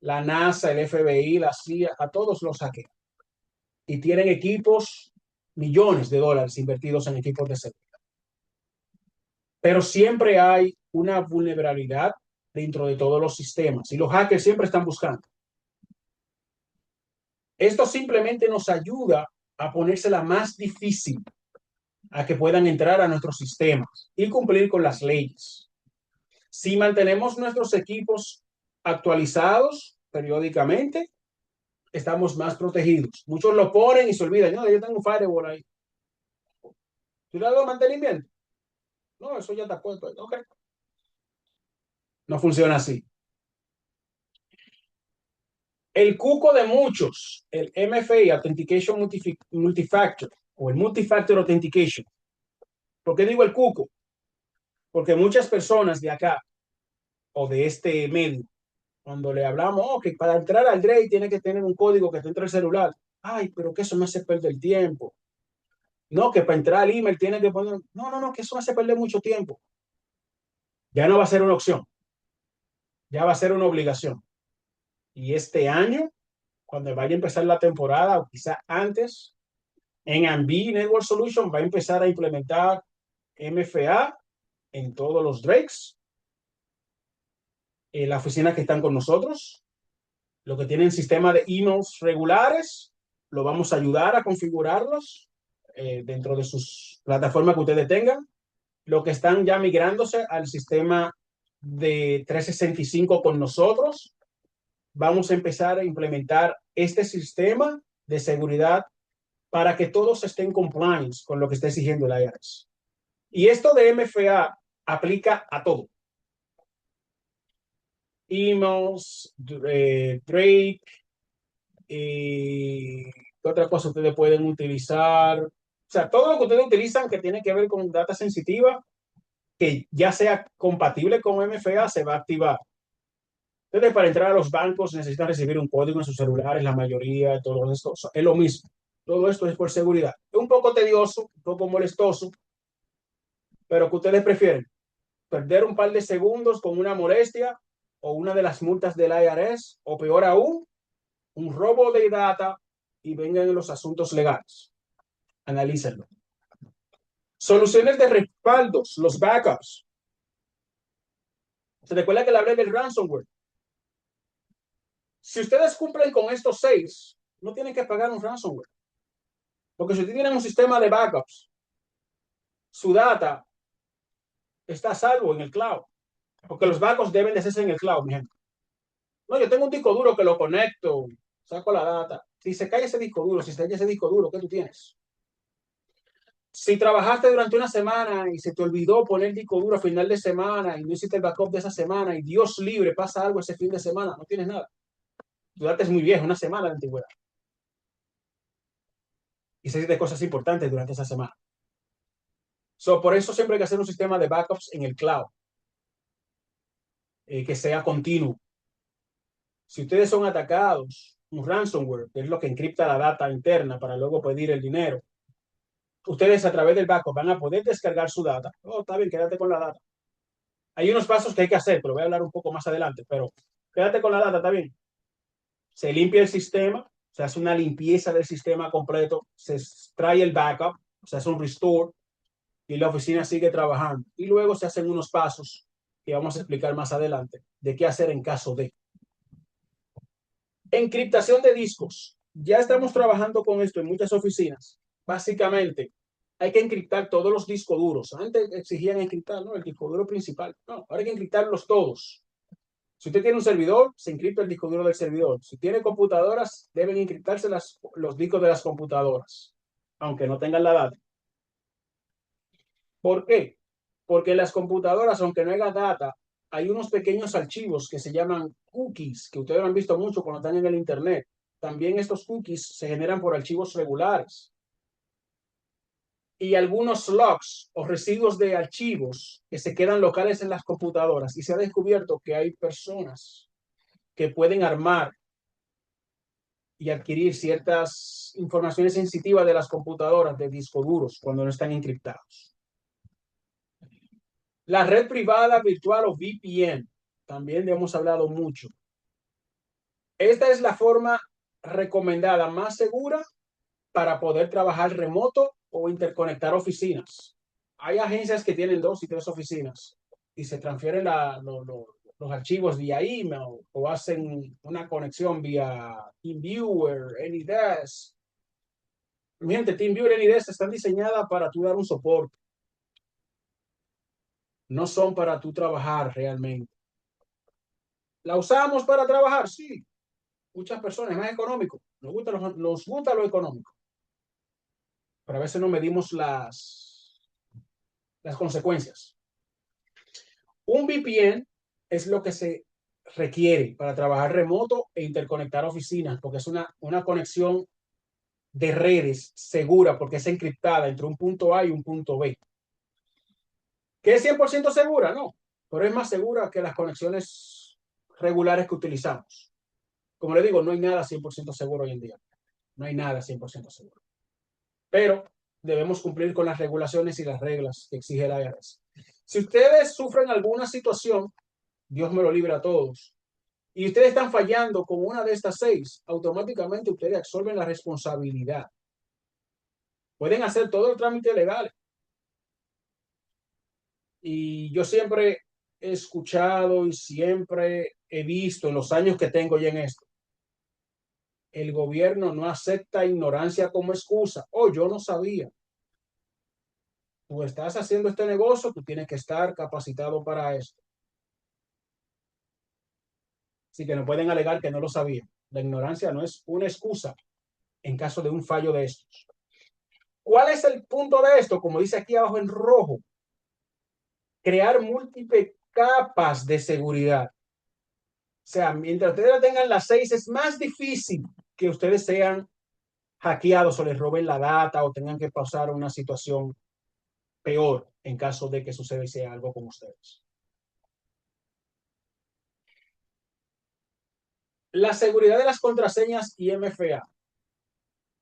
La NASA, el FBI, la CIA, a todos los hackean. Y tienen equipos, millones de dólares invertidos en equipos de seguridad. Pero siempre hay una vulnerabilidad dentro de todos los sistemas y los hackers siempre están buscando. Esto simplemente nos ayuda a ponérsela más difícil a que puedan entrar a nuestros sistemas y cumplir con las leyes. Si mantenemos nuestros equipos actualizados periódicamente, estamos más protegidos. Muchos lo ponen y se olvidan. No, yo tengo un firewall ahí. ¿Tú le has dado mantenimiento? No, eso ya está puesto. Ok. No funciona así. El cuco de muchos, el MFA, Authentication Multifactor, o el Multifactor Authentication. ¿Por qué digo el cuco? Porque muchas personas de acá, o de este medio, cuando le hablamos, oh, que para entrar al DRE tiene que tener un código que te entre el celular. Ay, pero que eso me hace perder el tiempo. No, que para entrar al email tiene que poner... No, que eso me hace perder mucho tiempo. Ya no va a ser una opción. Ya va a ser una obligación. Y este año, cuando vaya a empezar la temporada, o quizá antes, en Ambi Network Solution va a empezar a implementar MFA en todos los Drakes, en la oficina que están con nosotros. Lo que tienen sistema de emails regulares, lo vamos a ayudar a configurarlos dentro de sus plataformas que ustedes tengan. Lo que están ya migrándose al sistema de 365 con nosotros, vamos a empezar a implementar este sistema de seguridad para que todos estén compliance con lo que está exigiendo el IRS. Y esto de MFA aplica a todo. Emails, Drake, y ¿qué otra cosa ustedes pueden utilizar? O sea, todo lo que ustedes utilizan que tiene que ver con data sensitiva, que ya sea compatible con MFA, se va a activar. Entonces, para entrar a los bancos necesitan recibir un código en sus celulares, la mayoría de todo esto. Es lo mismo. Todo esto es por seguridad. Es un poco tedioso, un poco molestoso, pero ¿qué ustedes prefieren? ¿Perder un par de segundos con una molestia o una de las multas del IRS? O peor aún, un robo de data y vengan en los asuntos legales. Analícenlo. Soluciones de respaldos, los backups. ¿Se recuerda que le hablé del ransomware? Si ustedes cumplen con estos 6, no tienen que pagar un ransomware. Porque si ustedes tienen un sistema de backups, su data está a salvo en el cloud. Porque los backups deben de hacerse en el cloud, mi gente. No, yo tengo un disco duro que lo conecto, saco la data. Si se cae ese disco duro, si se cae ese disco duro, ¿qué tú tienes? Si trabajaste durante una semana y se te olvidó poner el disco duro a final de semana y no hiciste el backup de esa semana y Dios libre pasa algo ese fin de semana, no tienes nada. Tu data es muy vieja, una semana de antigüedad. Y se de cosas importantes durante esa semana. Por eso siempre hay que hacer un sistema de backups en el cloud, que sea continuo. Si ustedes son atacados, un ransomware, que es lo que encripta la data interna para luego pedir el dinero, ustedes a través del backup van a poder descargar su data. Oh, está bien, quédate con la data. Hay unos pasos que hay que hacer, pero voy a hablar un poco más adelante, pero quédate con la data, está bien. Se limpia el sistema, se hace una limpieza del sistema completo, se extrae el backup, se hace un restore y la oficina sigue trabajando. Y luego se hacen unos pasos que vamos a explicar más adelante de qué hacer en caso de. Encriptación de discos. Ya estamos trabajando con esto en muchas oficinas. Básicamente, hay que encriptar todos los discos duros. Antes exigían encriptar, ¿no? El disco duro principal. No, ahora hay que encriptarlos todos. Si usted tiene un servidor, se encripta el disco duro del servidor. Si tiene computadoras, deben encriptarse los discos de las computadoras, aunque no tengan la data. ¿Por qué? Porque en las computadoras, aunque no haya data, hay unos pequeños archivos que se llaman cookies, que ustedes lo han visto mucho cuando están en el Internet. También estos cookies se generan por archivos regulares. Y algunos logs o residuos de archivos que se quedan locales en las computadoras. Y se ha descubierto que hay personas que pueden armar y adquirir ciertas informaciones sensitivas de las computadoras de discos duros cuando no están encriptados. La red privada virtual o VPN, también hemos hablado mucho. Esta es la forma recomendada más segura para poder trabajar remoto o interconectar oficinas. Hay agencias que tienen 2 y 3 oficinas y se transfieren los archivos vía email o hacen una conexión vía TeamViewer, AnyDesk. Miren, TeamViewer y AnyDesk están diseñadas para tú dar un soporte. No son para tú trabajar realmente. ¿La usamos para trabajar? Sí. Muchas personas, es más económico. Nos gusta lo económico. Pero a veces no medimos las consecuencias. Un VPN es lo que se requiere para trabajar remoto e interconectar oficinas, porque es una conexión de redes segura, porque es encriptada entre un punto A y un punto B. ¿Que es 100% segura? No, pero es más segura que las conexiones regulares que utilizamos. Como le digo, no hay nada 100% seguro hoy en día. No hay nada 100% seguro. Pero debemos cumplir con las regulaciones y las reglas que exige la IRS. Si ustedes sufren alguna situación, Dios me lo libre a todos, y ustedes están fallando con una de estas 6, automáticamente ustedes absorben la responsabilidad. Pueden hacer todo el trámite legal. Y yo siempre he escuchado y siempre he visto en los años que tengo ya en esto, el gobierno no acepta ignorancia como excusa. Oh, yo no sabía. Tú estás haciendo este negocio, tú tienes que estar capacitado para esto. Así que no pueden alegar que no lo sabían. La ignorancia no es una excusa en caso de un fallo de estos. ¿Cuál es el punto de esto? Como dice aquí abajo en rojo, crear múltiples capas de seguridad. O sea, mientras ustedes tengan las 6, es más difícil que ustedes sean hackeados o les roben la data o tengan que pasar una situación peor en caso de que sucediese algo con ustedes. La seguridad de las contraseñas y MFA.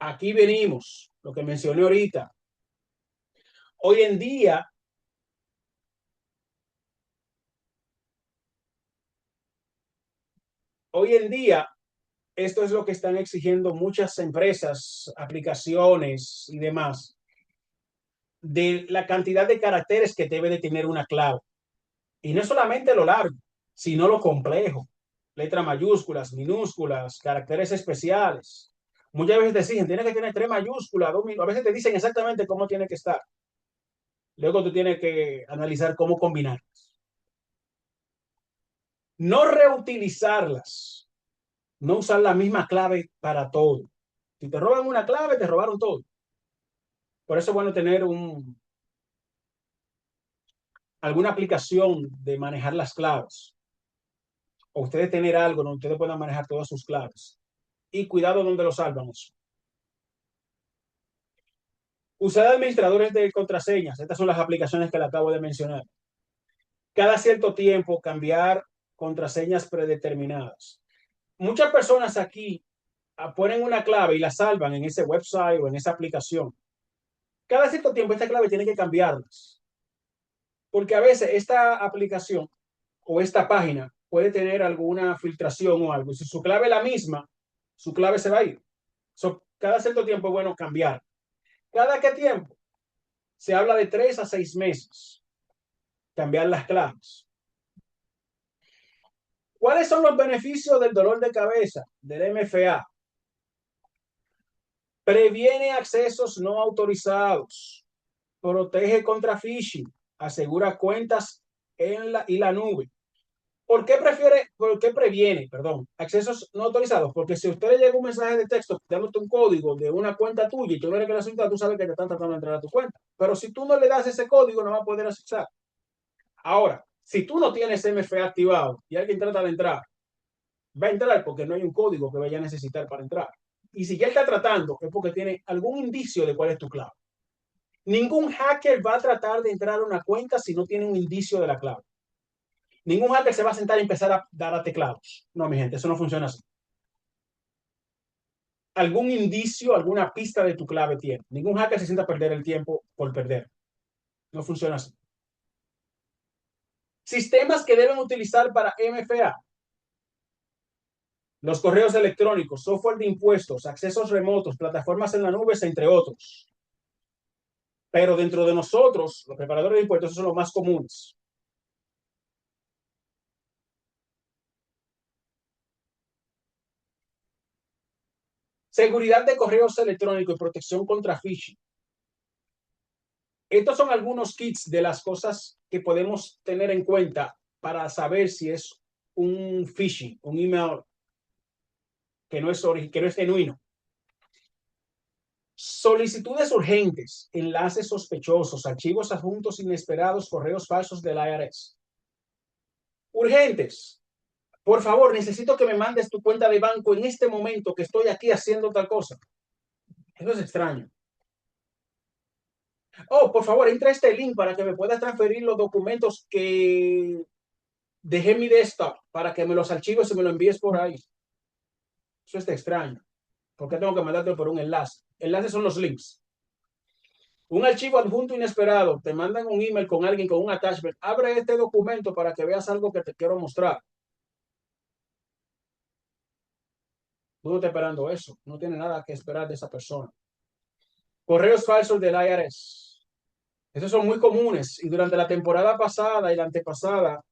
Aquí venimos, lo que mencioné ahorita. Hoy en día, esto es lo que están exigiendo muchas empresas, aplicaciones y demás, de la cantidad de caracteres que debe de tener una clave. Y no solamente lo largo, sino lo complejo. Letras mayúsculas, minúsculas, caracteres especiales. Muchas veces te exigen, tiene que tener 3 mayúsculas, 2 minúsculas. A veces te dicen exactamente cómo tiene que estar. Luego tú tienes que analizar cómo combinarlas. No reutilizarlas. No usar la misma clave para todo. Si te roban una clave, te robaron todo. Por eso es bueno tener alguna aplicación de manejar las claves. O ustedes tener algo donde ustedes puedan manejar todas sus claves. Y cuidado donde lo salvan eso. Usar administradores de contraseñas. Estas son las aplicaciones que le acabo de mencionar. Cada cierto tiempo cambiar contraseñas predeterminadas. Muchas personas aquí ponen una clave y la salvan en ese website o en esa aplicación. Cada cierto tiempo esta clave tiene que cambiarlas. Porque a veces esta aplicación o esta página puede tener alguna filtración o algo. Y si su clave es la misma, su clave se va a ir. Cada cierto tiempo es bueno cambiar. ¿Cada qué tiempo? Se habla de 3 a 6 meses. Cambiar las claves. ¿Cuáles son los beneficios del dolor de cabeza del MFA? Previene accesos no autorizados. Protege contra phishing. Asegura cuentas en la nube. ¿Por qué previene, accesos no autorizados? Porque si a usted le llega un mensaje de texto dándote un código de una cuenta tuya y tú no eres que la asunta, tú sabes que te están tratando de entrar a tu cuenta. Pero si tú no le das ese código, no va a poder accesar. Ahora, si tú no tienes MFA activado y alguien trata de entrar, va a entrar porque no hay un código que vaya a necesitar para entrar. Y si ya está tratando, es porque tiene algún indicio de cuál es tu clave. Ningún hacker va a tratar de entrar a una cuenta si no tiene un indicio de la clave. Ningún hacker se va a sentar y empezar a dar a teclados. No, mi gente, eso no funciona así. Algún indicio, alguna pista de tu clave tiene. Ningún hacker se sienta a perder el tiempo por perder. No funciona así. Sistemas que deben utilizar para MFA. Los correos electrónicos, software de impuestos, accesos remotos, plataformas en la nube, entre otros. Pero dentro de nosotros, los preparadores de impuestos, esos son los más comunes. Seguridad de correos electrónicos y protección contra phishing. Estos son algunos kits de las cosas que podemos tener en cuenta para saber si es un phishing, un email que no es genuino. Solicitudes urgentes, enlaces sospechosos, archivos adjuntos inesperados, correos falsos del IRS. Urgentes. Por favor, necesito que me mandes tu cuenta de banco en este momento que estoy aquí haciendo tal cosa. Eso es extraño. Oh, por favor, entra a este link para que me puedas transferir los documentos que dejé en mi desktop para que me los archives y me los envíes por ahí. Eso está extraño. ¿Por qué tengo que mandarte por un enlace? Enlaces son los links. Un archivo adjunto inesperado. Te mandan un email con alguien con un attachment. Abre este documento para que veas algo que te quiero mostrar. Tú no estás esperando eso. No tiene nada que esperar de esa persona. Correos falsos del IRS. Esos son muy comunes y durante la temporada pasada y la antepasada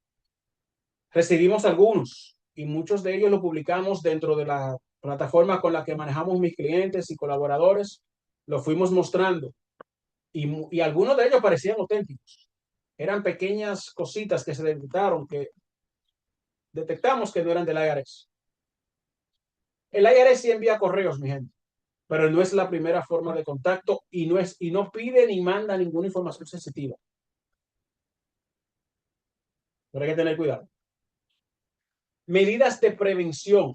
recibimos algunos y muchos de ellos lo publicamos dentro de la plataforma con la que manejamos mis clientes y colaboradores. Lo fuimos mostrando y algunos de ellos parecían auténticos. Eran pequeñas cositas que se detectaron, que detectamos que no eran del IRS. El IRS sí envía correos, mi gente, pero no es la primera forma de contacto y no pide ni manda ninguna información sensitiva. Pero hay que tener cuidado. Medidas de prevención,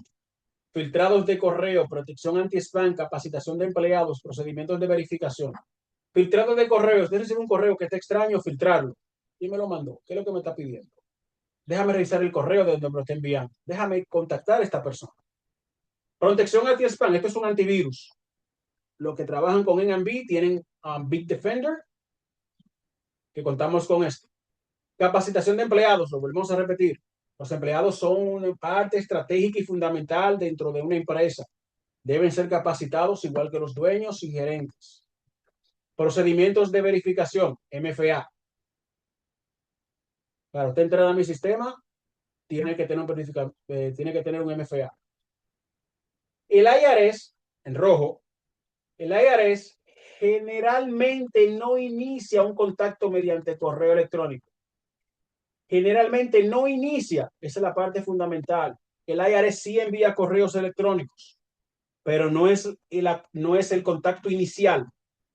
filtrados de correo, protección anti-spam, capacitación de empleados, procedimientos de verificación. Filtrado de correos, usted recibe un correo que está extraño, filtrarlo. ¿Quién me lo mandó? ¿Qué es lo que me está pidiendo? Déjame revisar el correo de donde me lo está enviando. Déjame contactar a esta persona. Protección anti-spam, esto es un antivirus. Los que trabajan con NMB tienen Bitdefender, que contamos con esto. Capacitación de empleados, lo volvemos a repetir. Los empleados son una parte estratégica y fundamental dentro de una empresa. Deben ser capacitados igual que los dueños y gerentes. Procedimientos de verificación, MFA. Para usted entrar a mi sistema, tiene que tener un MFA. El IRS, en rojo, el IRS generalmente no inicia un contacto mediante correo electrónico. Generalmente no inicia, esa es la parte fundamental. El IRS sí envía correos electrónicos, pero no es el contacto inicial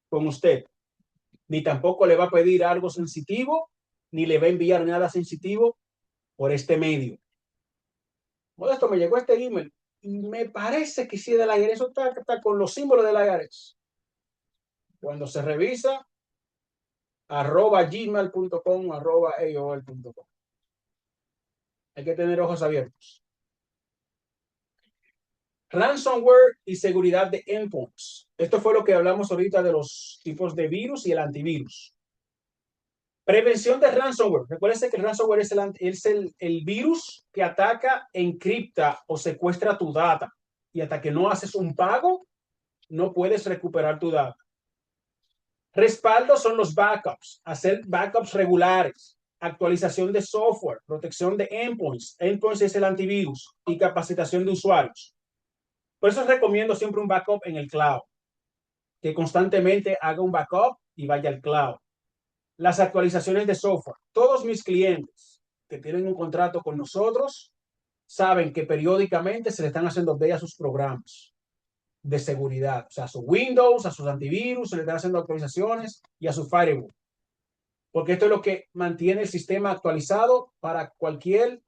con usted. ni tampoco le va a pedir algo sensitivo, ni le va a enviar nada sensitivo por este medio. Modesto, me llegó este email y me parece que sí es del IRS. Eso está con los símbolos del IRS. Cuando se revisa, @gmail.com, @aol.com. Hay que tener ojos abiertos. Ransomware y seguridad de endpoints. Esto fue lo que hablamos ahorita de los tipos de virus y el antivirus. Prevención de ransomware. Recuérdense que el ransomware es el virus que ataca, encripta o secuestra tu data. Y hasta que no haces un pago, no puedes recuperar tu data. Respaldo son los backups. Hacer backups regulares. Actualización de software. Protección de endpoints. Endpoints es el antivirus. Y capacitación de usuarios. Por eso recomiendo siempre un backup en el cloud. Que constantemente haga un backup y vaya al cloud. Las actualizaciones de software. Todos mis clientes que tienen un contrato con nosotros saben que periódicamente se le están haciendo update a sus programas de seguridad. O sea, a su Windows, a sus antivirus, se le están haciendo actualizaciones y a su firewall. Porque esto es lo que mantiene el sistema actualizado para cualquier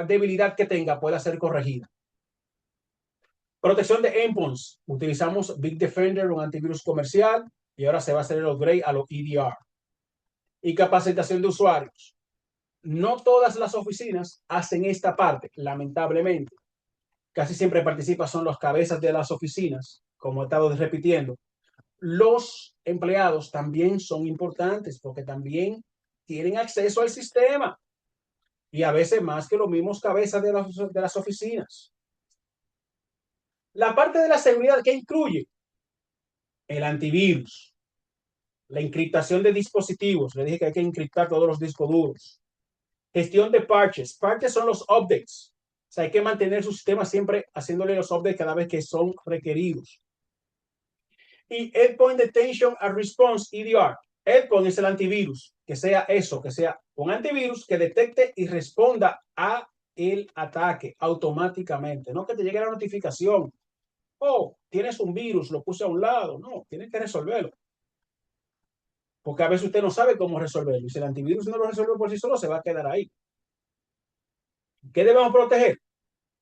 debilidad que tenga pueda ser corregida. Protección de endpoints. Utilizamos Big Defender, un antivirus comercial, y ahora se va a hacer el upgrade a los EDR. Y capacitación de usuarios. No todas las oficinas hacen esta parte, lamentablemente. Casi siempre participan son los cabezas de las oficinas, como he estado repitiendo. Los empleados también son importantes porque también tienen acceso al sistema y a veces más que los mismos cabezas de las oficinas. La parte de la seguridad que incluye el antivirus, la encriptación de dispositivos. Le dije que hay que encriptar todos los discos duros. Gestión de parches. Parches son los updates. O sea, hay que mantener su sistema siempre haciéndole los updates cada vez que son requeridos. Y Endpoint Detection and Response, EDR. Endpoint es el antivirus. Que sea eso, que sea un antivirus que detecte y responda a el ataque automáticamente. No que te llegue la notificación. Oh, tienes un virus, lo puse a un lado. No, tienes que resolverlo. Porque a veces usted no sabe cómo resolverlo. Y si el antivirus no lo resuelve por sí solo, se va a quedar ahí. ¿Qué debemos proteger?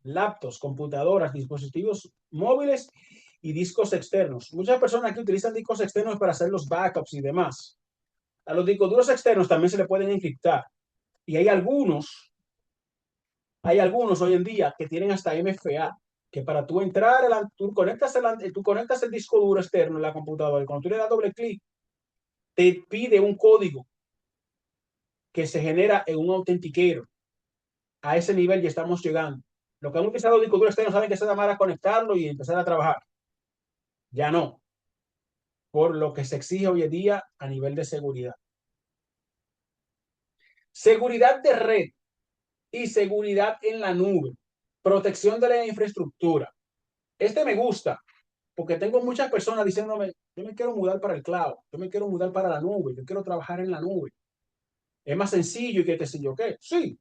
Laptops, computadoras, dispositivos móviles y discos externos. Muchas personas aquí utilizan discos externos para hacer los backups y demás. A los discos duros externos también se le pueden encriptar. Y hay algunos hoy en día que tienen hasta MFA, que para tú entrar, tú conectas el disco duro externo en la computadora y cuando tú le das doble clic, te pide un código que se genera en un autentiquero. A ese nivel ya estamos llegando. Los que han utilizado disco duro externo saben que se da para conectarlo y empezar a trabajar. Ya no. Por lo que se exige hoy en día a nivel de seguridad. Seguridad de red y seguridad en la nube. Protección de la infraestructura. Este me gusta porque tengo muchas personas diciéndome, yo me quiero mudar para el cloud, yo me quiero mudar para la nube, yo quiero trabajar en la nube. Es más sencillo y que te sé yo qué. Sí,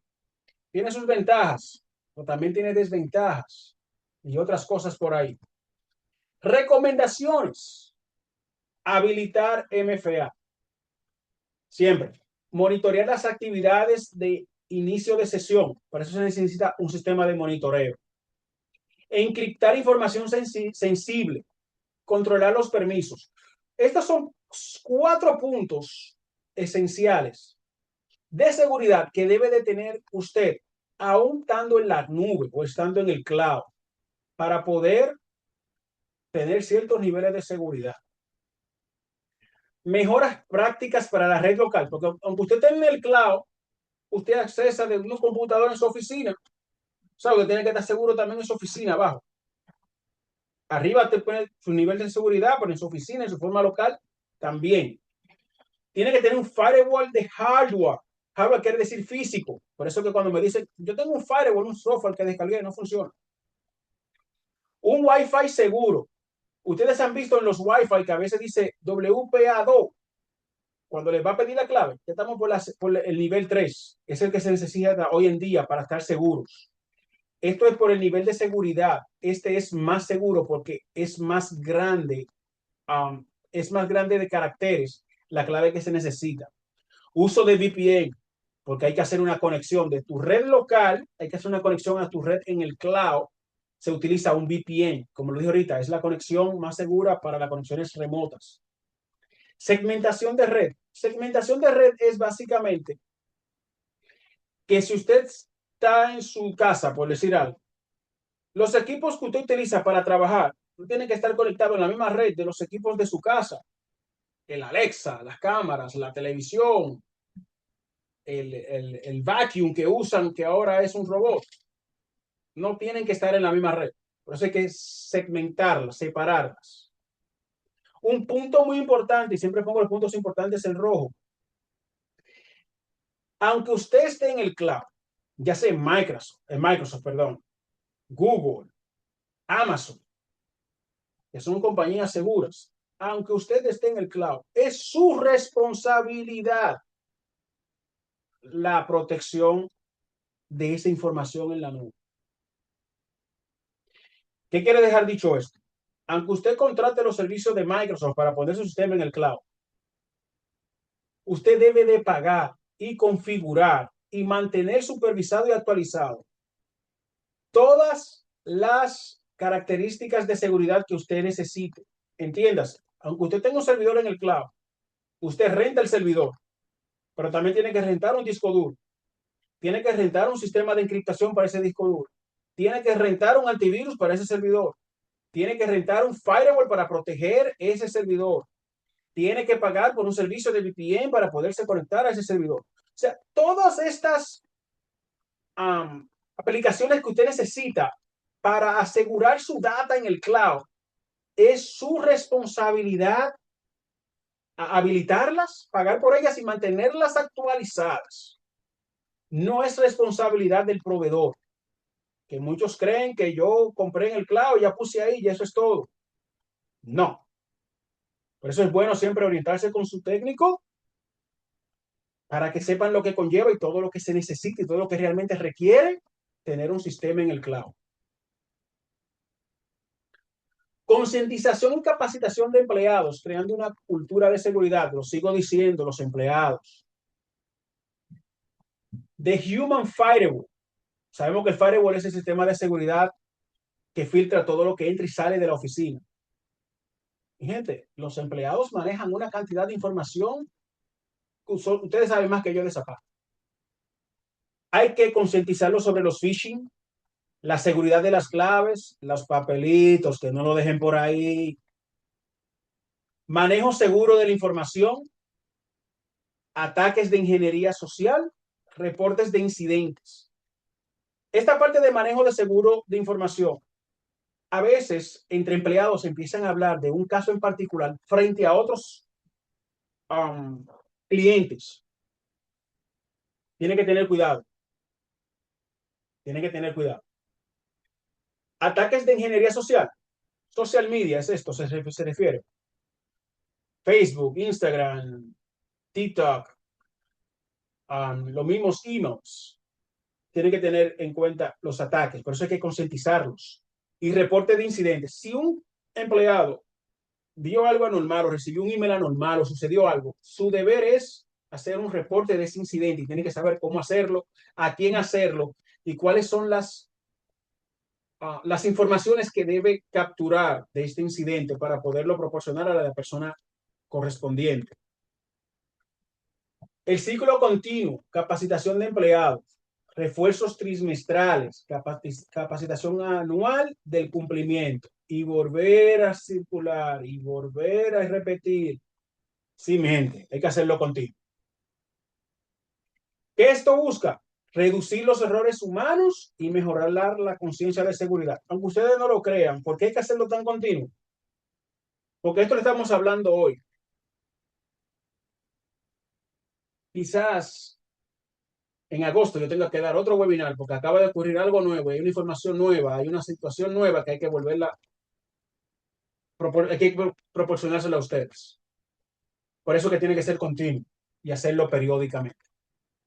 tiene sus ventajas, pero también tiene desventajas y otras cosas por ahí. Recomendaciones. Habilitar MFA. Siempre. Monitorear las actividades de inicio de sesión. Para eso se necesita un sistema de monitoreo. Encriptar información sensible. Controlar los permisos. Estos son 4 puntos esenciales de seguridad que debe de tener usted, aún estando en la nube o estando en el cloud, para poder tener ciertos niveles de seguridad. Mejoras prácticas para la red local, porque aunque usted esté en el cloud, usted accesa de unos computadores en su oficina, sabe que tiene que estar seguro también en su oficina abajo. Arriba te pone su nivel de seguridad, pero en su oficina, en su forma local, también. Tiene que tener un firewall de hardware. Hardware quiere decir físico. Por eso que cuando me dicen, yo tengo un firewall, un software que descargué, no funciona. Un Wi-Fi seguro. Ustedes han visto en los Wi-Fi que a veces dice WPA2. Cuando les va a pedir la clave, ya estamos por el nivel 3. Es el que se necesita hoy en día para estar seguros. Esto es por el nivel de seguridad. Este es más seguro porque es más grande de caracteres. la clave que se necesita. Uso de VPN, porque hay que hacer una conexión de tu red local, hay que hacer una conexión a tu red en el cloud. Se utiliza un VPN, como lo dije ahorita, es la conexión más segura para las conexiones remotas. Segmentación de red. Segmentación de red es básicamente que si usted está en su casa, por decir algo, los equipos que usted utiliza para trabajar no tienen que estar conectados en la misma red de los equipos de su casa. El Alexa, las cámaras, la televisión, el vacuum que usan, que ahora es un robot, no tienen que estar en la misma red. Por eso hay que segmentarlas, separarlas. Un punto muy importante, y siempre pongo los puntos importantes en rojo. Aunque usted esté en el cloud, ya sea en Microsoft, perdón, Google, Amazon, que son compañías seguras, aunque usted esté en el cloud, es su responsabilidad la protección de esa información en la nube. ¿Qué quiere dejar dicho esto? Aunque usted contrate los servicios de Microsoft para poner su sistema en el cloud, usted debe de pagar y configurar y mantener supervisado y actualizado todas las características de seguridad que usted necesite. Entiéndase, aunque usted tenga un servidor en el cloud, usted renta el servidor, pero también tiene que rentar un disco duro, tiene que rentar un sistema de encriptación para ese disco duro, tiene que rentar un antivirus para ese servidor, tiene que rentar un firewall para proteger ese servidor, tiene que pagar por un servicio de VPN para poderse conectar a ese servidor. O sea, todas estas aplicaciones que usted necesita para asegurar su data en el cloud, es su responsabilidad habilitarlas, pagar por ellas y mantenerlas actualizadas. No es responsabilidad del proveedor, que muchos creen que yo compré en el cloud, ya puse ahí y eso es todo. No. Por eso es bueno siempre orientarse con su técnico para que sepan lo que conlleva y todo lo que se necesita y todo lo que realmente requiere tener un sistema en el cloud. Concientización y capacitación de empleados, creando una cultura de seguridad. Lo sigo diciendo, los empleados. The Human Firewall. Sabemos que el firewall es el sistema de seguridad que filtra todo lo que entra y sale de la oficina. Y gente, los empleados manejan una cantidad de información que ustedes saben más que yo de esa parte. Hay que concientizarlos sobre los phishing, la seguridad de las claves, los papelitos, que no lo dejen por ahí. Manejo seguro de la información, ataques de ingeniería social, reportes de incidentes. Esta parte de manejo de seguro de información, a veces entre empleados empiezan a hablar de un caso en particular frente a otros clientes. Tiene que tener cuidado. Tiene que tener cuidado. Ataques de ingeniería social. Social media es esto, se refiere. Facebook, Instagram, TikTok, los mismos emails. Tienen que tener en cuenta los ataques, por eso hay que concientizarlos. Y reporte de incidentes. Si un empleado vio algo anormal o recibió un email anormal o sucedió algo, su deber es hacer un reporte de ese incidente y tiene que saber cómo hacerlo, a quién hacerlo y cuáles son las informaciones que debe capturar de este incidente para poderlo proporcionar a la persona correspondiente. El ciclo continuo, capacitación de empleados, refuerzos trimestrales, capacitación anual del cumplimiento y volver a circular y volver a repetir. Sí, mi gente, hay que hacerlo continuo. ¿Qué esto busca? Reducir los errores humanos y mejorar la conciencia de seguridad. Aunque ustedes no lo crean, ¿por qué hay que hacerlo tan continuo? Porque esto le estamos hablando hoy. Quizás en agosto yo tenga que dar otro webinar porque acaba de ocurrir algo nuevo, hay una información nueva, hay una situación nueva que hay que hay que proporcionársela a ustedes. Por eso que tiene que ser continuo y hacerlo periódicamente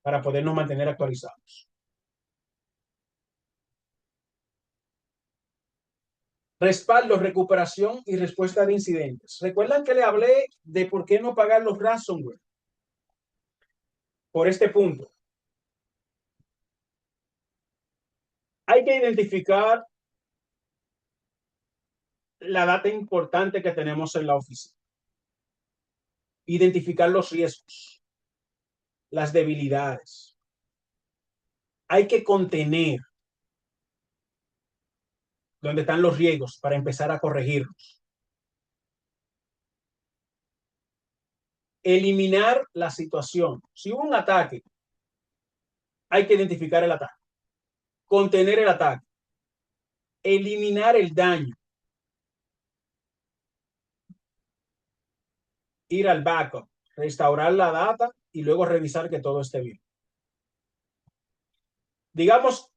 para podernos mantener actualizados. Respaldo, recuperación y respuesta de incidentes. ¿Recuerdan que le hablé de por qué no pagar los ransomware? Por este punto. Hay que identificar la data importante que tenemos en la oficina. Identificar los riesgos, las debilidades. Hay que contener donde están los riesgos para empezar a corregirlos. Eliminar la situación. Si hubo un ataque, hay que identificar el ataque, contener el ataque, eliminar el daño, ir al backup, restaurar la data y luego revisar que todo esté bien. Digamos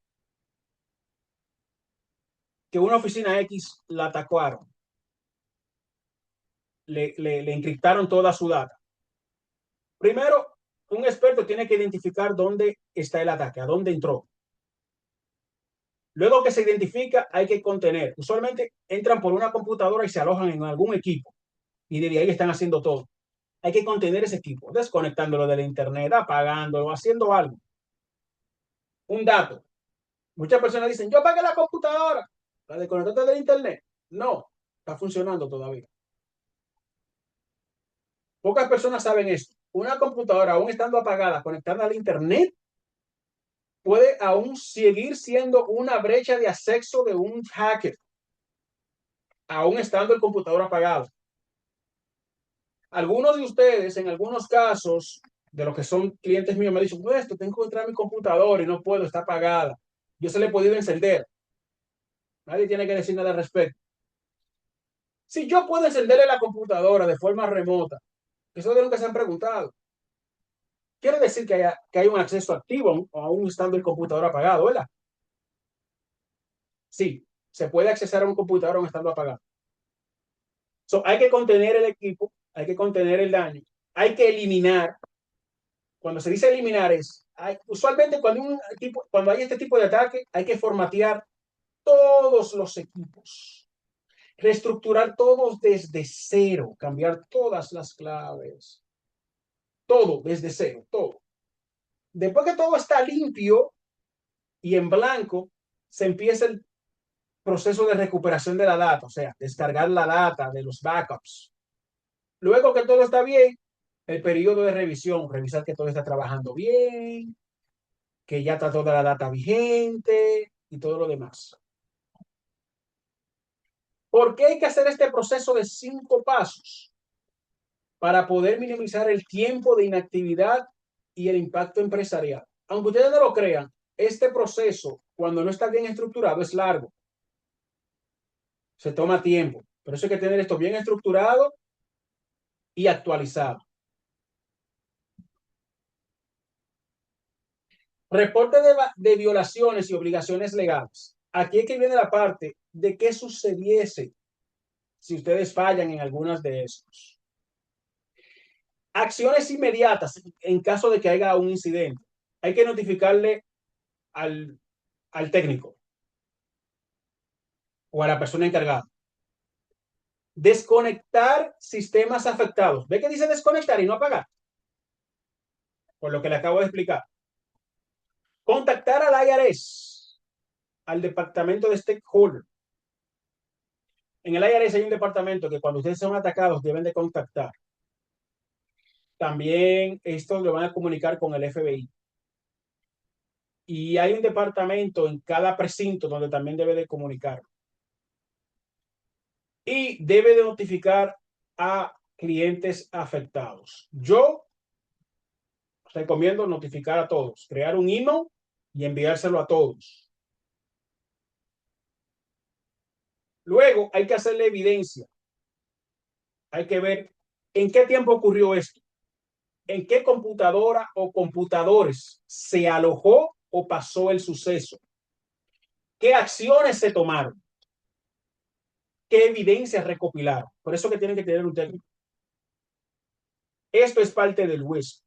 que una oficina X la atacaron, le encriptaron toda su data. Primero, un experto tiene que identificar dónde está el ataque, a dónde entró. Luego que se identifica, hay que contener. Usualmente entran por una computadora y se alojan en algún equipo y desde ahí están haciendo todo. Hay que contener ese equipo, desconectándolo del internet, apagándolo, haciendo algo. Un dato. Muchas personas dicen, yo apagué la computadora, la desconectaste del internet. No, está funcionando todavía. Pocas personas saben esto. Una computadora, aún estando apagada, conectada al internet, puede aún seguir siendo una brecha de acceso de un hacker, aún estando el computador apagado. Algunos de ustedes, en algunos casos, de los que son clientes míos, me dicen, pues, tengo que entrar a mi computador y no puedo, está apagada. Yo se le he podido encender. Nadie tiene que decir nada al respecto. Si yo puedo encenderle la computadora de forma remota, eso es de lo que se han preguntado. Quiere decir que hay un acceso activo aún estando el computador apagado, ¿verdad? Sí, se puede accesar a un computador aún estando apagado. Hay que contener el equipo, hay que contener el daño, hay que eliminar. Cuando se dice eliminar usualmente cuando hay este tipo de ataque, hay que formatear todos los equipos, reestructurar todos desde cero, cambiar todas las claves, todo desde cero, todo. Después que todo está limpio y en blanco, se empieza el proceso de recuperación de la data, o sea, descargar la data de los backups. Luego que todo está bien, el periodo de revisión, revisar que todo está trabajando bien, que ya está toda la data vigente y todo lo demás. ¿Por qué hay que hacer este proceso de 5 pasos? Para poder minimizar el tiempo de inactividad y el impacto empresarial. Aunque ustedes no lo crean, este proceso, cuando no está bien estructurado, es largo. Se toma tiempo. Por eso hay que tener esto bien estructurado y actualizado. Reporte de violaciones y obligaciones legales. Aquí es que viene la parte de qué sucediese si ustedes fallan en algunas de estos. Acciones inmediatas en caso de que haya un incidente. Hay que notificarle al técnico o a la persona encargada. Desconectar sistemas afectados. ¿Ve que dice desconectar y no apagar? Por lo que le acabo de explicar. Contactar al IRS, al departamento de stakeholder. En el IRS hay un departamento que cuando ustedes son atacados deben de contactar. También esto lo van a comunicar con el FBI. Y hay un departamento en cada precinto donde también debe de comunicar. Y debe de notificar a clientes afectados. Yo recomiendo notificar a todos, crear un email y enviárselo a todos. Luego hay que hacerle evidencia. Hay que ver en qué tiempo ocurrió esto, en qué computadora o computadores se alojó o pasó el suceso, qué acciones se tomaron, qué evidencias recopilaron. Por eso que tienen que tener un técnico. Esto es parte del WISP.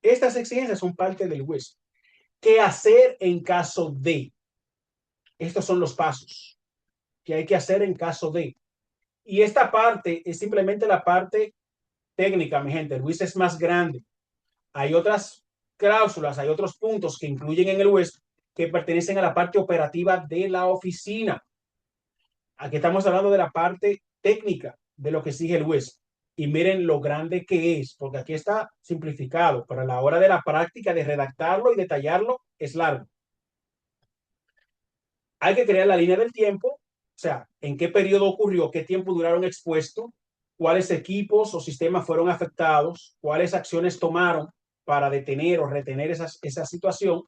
Estas exigencias son parte del WISP. ¿Qué hacer en caso de? Estos son los pasos. que hay que hacer en caso de. Y esta parte es simplemente la parte técnica, mi gente. El WIS es más grande. Hay otras cláusulas, hay otros puntos que incluyen en el WIS que pertenecen a la parte operativa de la oficina. Aquí estamos hablando de la parte técnica de lo que sigue el WIS. Y miren lo grande que es, porque aquí está simplificado, pero a la hora de la práctica de redactarlo y detallarlo es largo. Hay que crear la línea del tiempo, o sea, en qué periodo ocurrió, qué tiempo duraron expuestos, cuáles equipos o sistemas fueron afectados, cuáles acciones tomaron para detener o retener esa situación,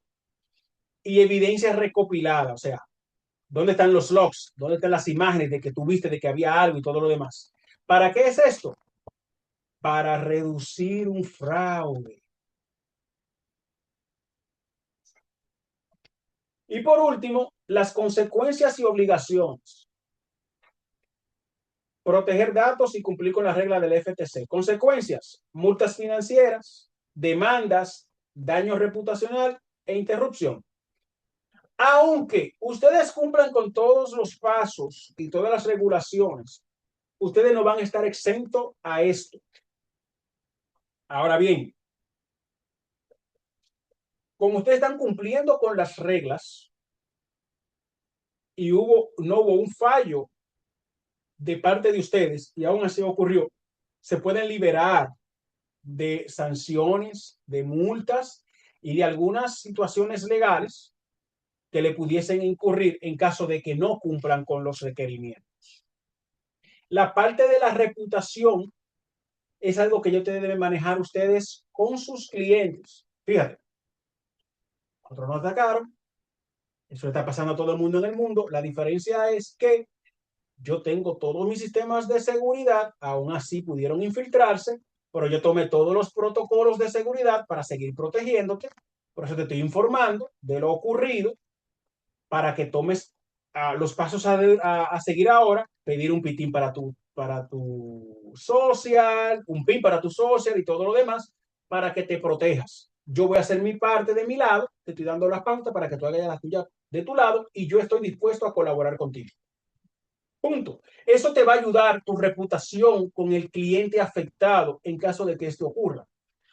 y evidencia recopilada, o sea, dónde están los logs, dónde están las imágenes de que tuviste, de que había algo y todo lo demás. ¿Para qué es esto? Para reducir un fraude. Y por último, las consecuencias y obligaciones. Proteger datos y cumplir con las reglas del FTC. Consecuencias: multas financieras, demandas, daño reputacional e interrupción. Aunque ustedes cumplan con todos los pasos y todas las regulaciones, ustedes no van a estar exentos a esto. Ahora bien, como ustedes están cumpliendo con las reglas y no hubo un fallo de parte de ustedes y aún así ocurrió, se pueden liberar de sanciones, de multas y de algunas situaciones legales que le pudiesen incurrir en caso de que no cumplan con los requerimientos. La parte de la reputación es algo que ustedes deben manejar ustedes con sus clientes. Fíjate, otros nos atacaron, eso está pasando a todo el mundo en el mundo. La diferencia es que yo tengo todos mis sistemas de seguridad, aún así pudieron infiltrarse, pero yo tomé todos los protocolos de seguridad para seguir protegiéndote. Por eso te estoy informando de lo ocurrido para que tomes los pasos a seguir ahora. Pedir un PIN para tu social, un PIN para tu social y todo lo demás para que te protejas. Yo voy a hacer mi parte de mi lado, te estoy dando las pautas para que tú hagas la tuya de tu lado y yo estoy dispuesto a colaborar contigo. Punto. Eso te va a ayudar tu reputación con el cliente afectado en caso de que esto ocurra.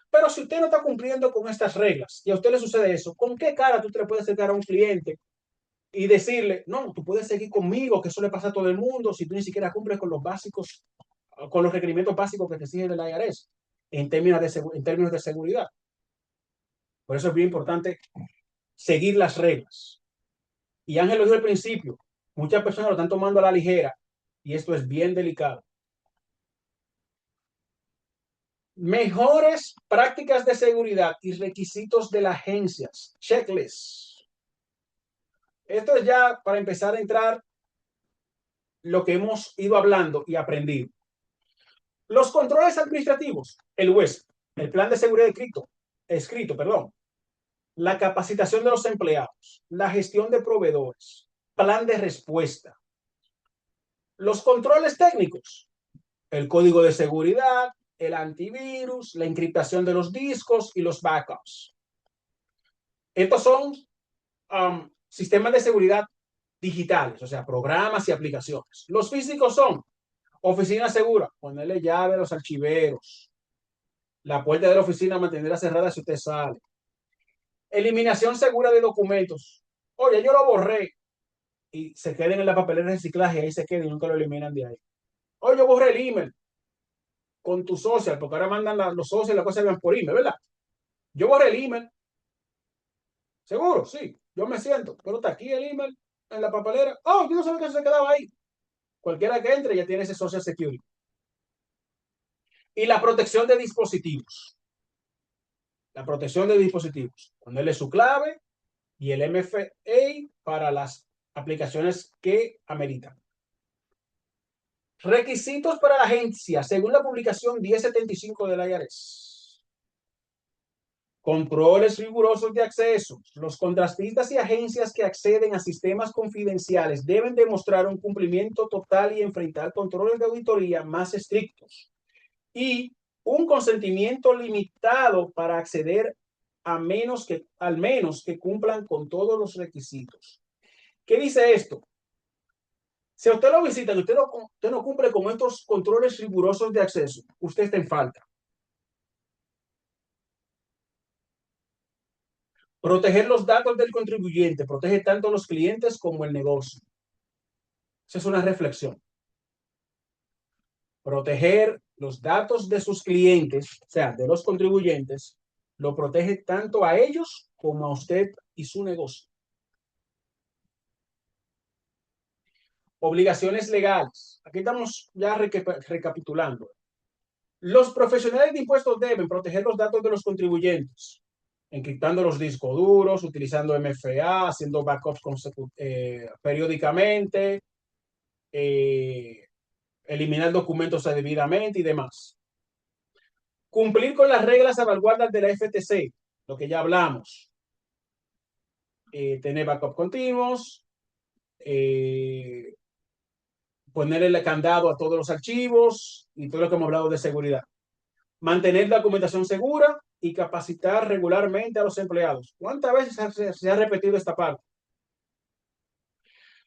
Pero si usted no está cumpliendo con estas reglas y a usted le sucede eso, ¿con qué cara tú te le puedes acercar a un cliente y decirle, no, tú puedes seguir conmigo, que eso le pasa a todo el mundo si tú ni siquiera cumples con los básicos, con los requerimientos básicos que te exige el IRS en términos de seguridad? Por eso es bien importante seguir las reglas. Y Ángel lo dijo al principio, muchas personas lo están tomando a la ligera y esto es bien delicado. Mejores prácticas de seguridad y requisitos de las agencias. Checklist. Esto es ya para empezar a entrar lo que hemos ido hablando y aprendido. Los controles administrativos, el WES, el plan de seguridad escrito, la capacitación de los empleados, la gestión de proveedores, plan de respuesta. Los controles técnicos, el código de seguridad, el antivirus, la encriptación de los discos y los backups. Estos son sistemas de seguridad digitales, o sea, programas y aplicaciones. Los físicos son oficina segura, ponerle llave a los archiveros, la puerta de la oficina mantenerla cerrada si usted sale. Eliminación segura de documentos. Oye, yo lo borré y se queden en la papelera de reciclaje, ahí se queden y nunca lo eliminan de ahí. Oye, yo borré el email con tu social, porque ahora mandan los socios las cosas por email, ¿verdad? Yo borré el email. Seguro, sí, yo me siento, pero está aquí el email en la papelera. Oh, yo no sabía que se quedaba ahí. Cualquiera que entre ya tiene ese social security. Y la protección de dispositivos. La protección de dispositivos. Ponerle su clave y el MFA para las aplicaciones que ameritan. Requisitos para la agencia, según la publicación 1075 del IRS. Controles rigurosos de acceso. Los contratistas y agencias que acceden a sistemas confidenciales deben demostrar un cumplimiento total y enfrentar controles de auditoría más estrictos. Y un consentimiento limitado para acceder al menos que cumplan con todos los requisitos. ¿Qué dice esto? Si a usted lo visita y usted no cumple con estos controles rigurosos de acceso, usted está en falta. Proteger los datos del contribuyente protege tanto a los clientes como el negocio. Esa es una reflexión. Proteger los datos de sus clientes, o sea, de los contribuyentes, lo protege tanto a ellos como a usted y su negocio. Obligaciones legales. Aquí estamos ya recapitulando. Los profesionales de impuestos deben proteger los datos de los contribuyentes, encriptando los discos duros, utilizando MFA, haciendo backups periódicamente, eliminar documentos debidamente y demás. Cumplir con las reglas salvaguardas de la FTC, lo que ya hablamos. Tener backup continuos, ponerle candado a todos los archivos y todo lo que hemos hablado de seguridad. Mantener la documentación segura y capacitar regularmente a los empleados. ¿Cuántas veces se ha repetido esta parte?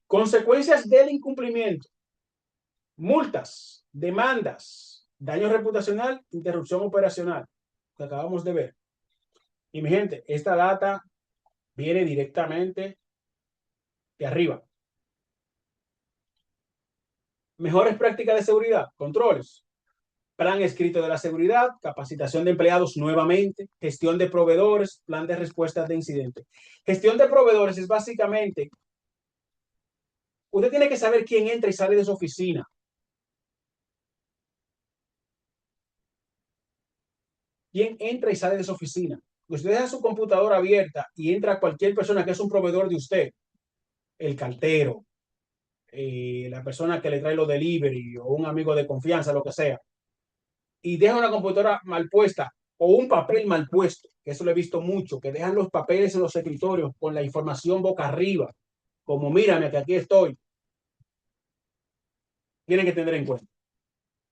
Consecuencias del incumplimiento. Multas, demandas, daño reputacional, interrupción operacional, que acabamos de ver. Y mi gente, esta data viene directamente de arriba. Mejores prácticas de seguridad, controles, plan escrito de la seguridad, capacitación de empleados nuevamente, gestión de proveedores, plan de respuestas de incidentes. Gestión de proveedores es básicamente, usted tiene que saber quién entra y sale de su oficina. ¿Quién entra y sale de su oficina? Usted deja su computadora abierta y entra cualquier persona que es un proveedor de usted, el cartero, la persona que le trae los delivery o un amigo de confianza, lo que sea, y deja una computadora mal puesta o un papel mal puesto, que eso lo he visto mucho, que dejan los papeles en los escritorios con la información boca arriba, como mírame que aquí estoy. Tienen que tener en cuenta.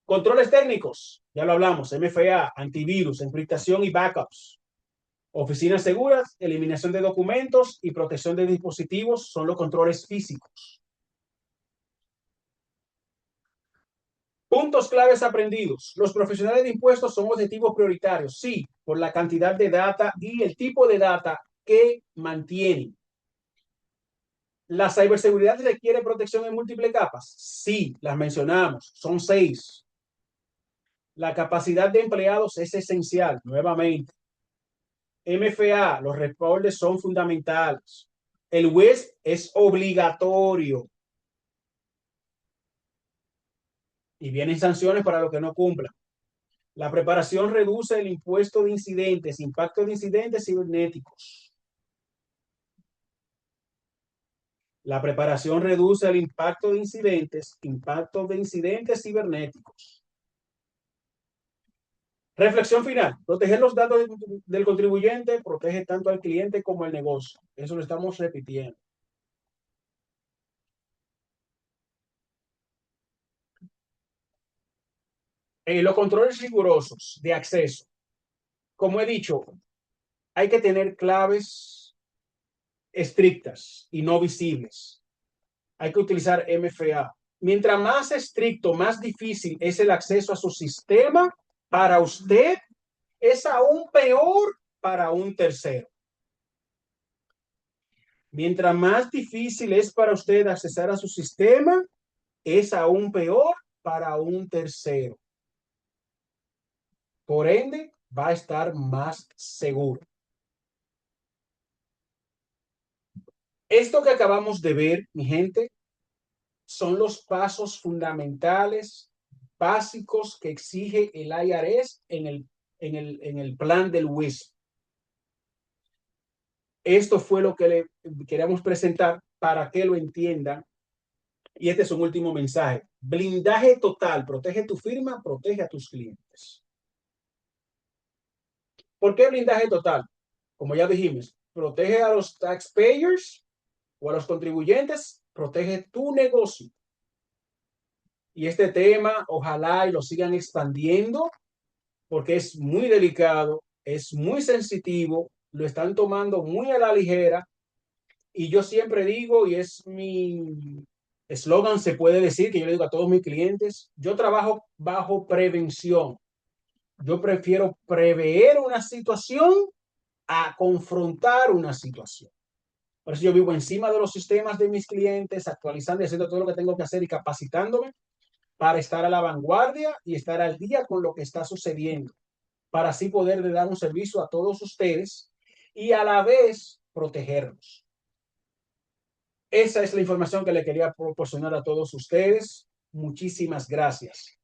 Controles técnicos, ya lo hablamos, MFA, antivirus, encriptación y backups. Oficinas seguras, eliminación de documentos y protección de dispositivos son los controles físicos. Puntos claves aprendidos. Los profesionales de impuestos son objetivos prioritarios, sí, por la cantidad de data y el tipo de data que mantienen. ¿La ciberseguridad requiere protección en múltiples capas? Sí, las mencionamos, son 6. La capacidad de empleados es esencial, nuevamente. MFA, los reportes son fundamentales. El WISP es obligatorio. Y vienen sanciones para los que no cumplan. La preparación reduce el impuesto de incidentes, impacto de incidentes cibernéticos. La preparación reduce el impacto de incidentes cibernéticos. Reflexión final. Proteger los datos del contribuyente protege tanto al cliente como al negocio. Eso lo estamos repitiendo. Los controles rigurosos de acceso. Como he dicho, hay que tener claves estrictas y no visibles. Hay que utilizar MFA. Mientras más estricto, más difícil es el acceso a su sistema, para usted es aún peor para un tercero. Mientras más difícil es para usted accesar a su sistema, es aún peor para un tercero. Por ende, va a estar más seguro. Esto que acabamos de ver, mi gente, son los pasos fundamentales, básicos que exige el IRS en el plan del WISP. Esto fue lo que le queríamos presentar para que lo entiendan. Y este es un último mensaje. Blindaje total. Protege tu firma, protege a tus clientes. ¿Por qué blindaje total? Como ya dijimos, protege a los taxpayers o a los contribuyentes, protege tu negocio. Y este tema, ojalá y lo sigan expandiendo, porque es muy delicado, es muy sensitivo, lo están tomando muy a la ligera. Y yo siempre digo, y es mi Eslogan se puede decir que yo le digo a todos mis clientes, yo trabajo bajo prevención. Yo prefiero prever una situación a confrontar una situación. Por eso yo vivo encima de los sistemas de mis clientes, actualizando y haciendo todo lo que tengo que hacer y capacitándome para estar a la vanguardia y estar al día con lo que está sucediendo, para así poder dar un servicio a todos ustedes y a la vez protegerlos. Esa es la información que le quería proporcionar a todos ustedes. Muchísimas gracias.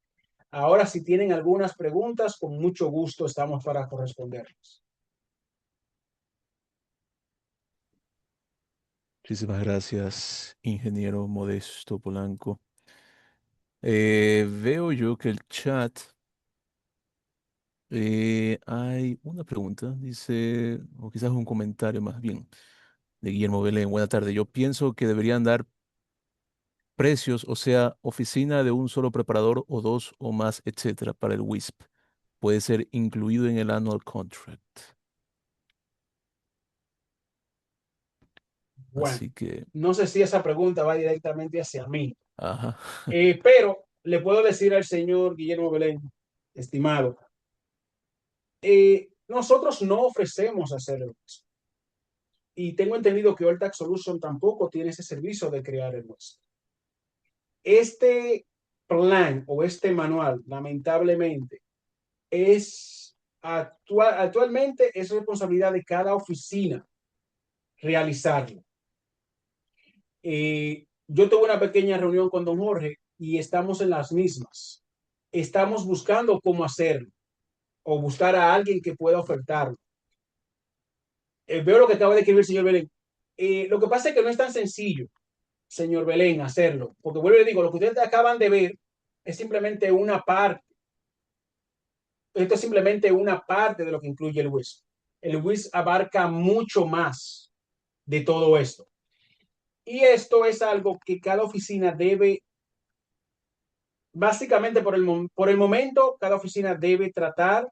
Ahora, si tienen algunas preguntas, con mucho gusto estamos para corresponderles. Muchísimas gracias, ingeniero Modesto Polanco. Veo yo que el chat hay una pregunta, dice, o quizás un comentario más bien, de Guillermo Belén. Buena tarde. Yo pienso que deberían dar precios, o sea, oficina de un solo preparador o dos o más, etcétera, para el WISP. Puede ser incluido en el annual contract. Bueno, Así que, no sé si esa pregunta va directamente hacia mí, ajá, pero le puedo decir al señor Guillermo Belén, estimado, nosotros no ofrecemos hacerlo. Y tengo entendido que Alltax Solution tampoco tiene ese servicio de crear el nuestro. Este plan o este manual, lamentablemente, actualmente es responsabilidad de cada oficina realizarlo. Yo tuve una pequeña reunión con don Jorge y estamos en las mismas. Estamos buscando cómo hacerlo o buscar a alguien que pueda ofertarlo. Veo lo que acaba de escribir el señor Belén. Lo que pasa es que no es tan sencillo, señor Belén, hacerlo, porque vuelvo y le digo, lo que ustedes acaban de ver es simplemente una parte. Esto es simplemente una parte de lo que incluye el WIS. El WIS abarca mucho más de todo esto. Y esto es algo que cada oficina debe, básicamente por el momento, cada oficina debe tratar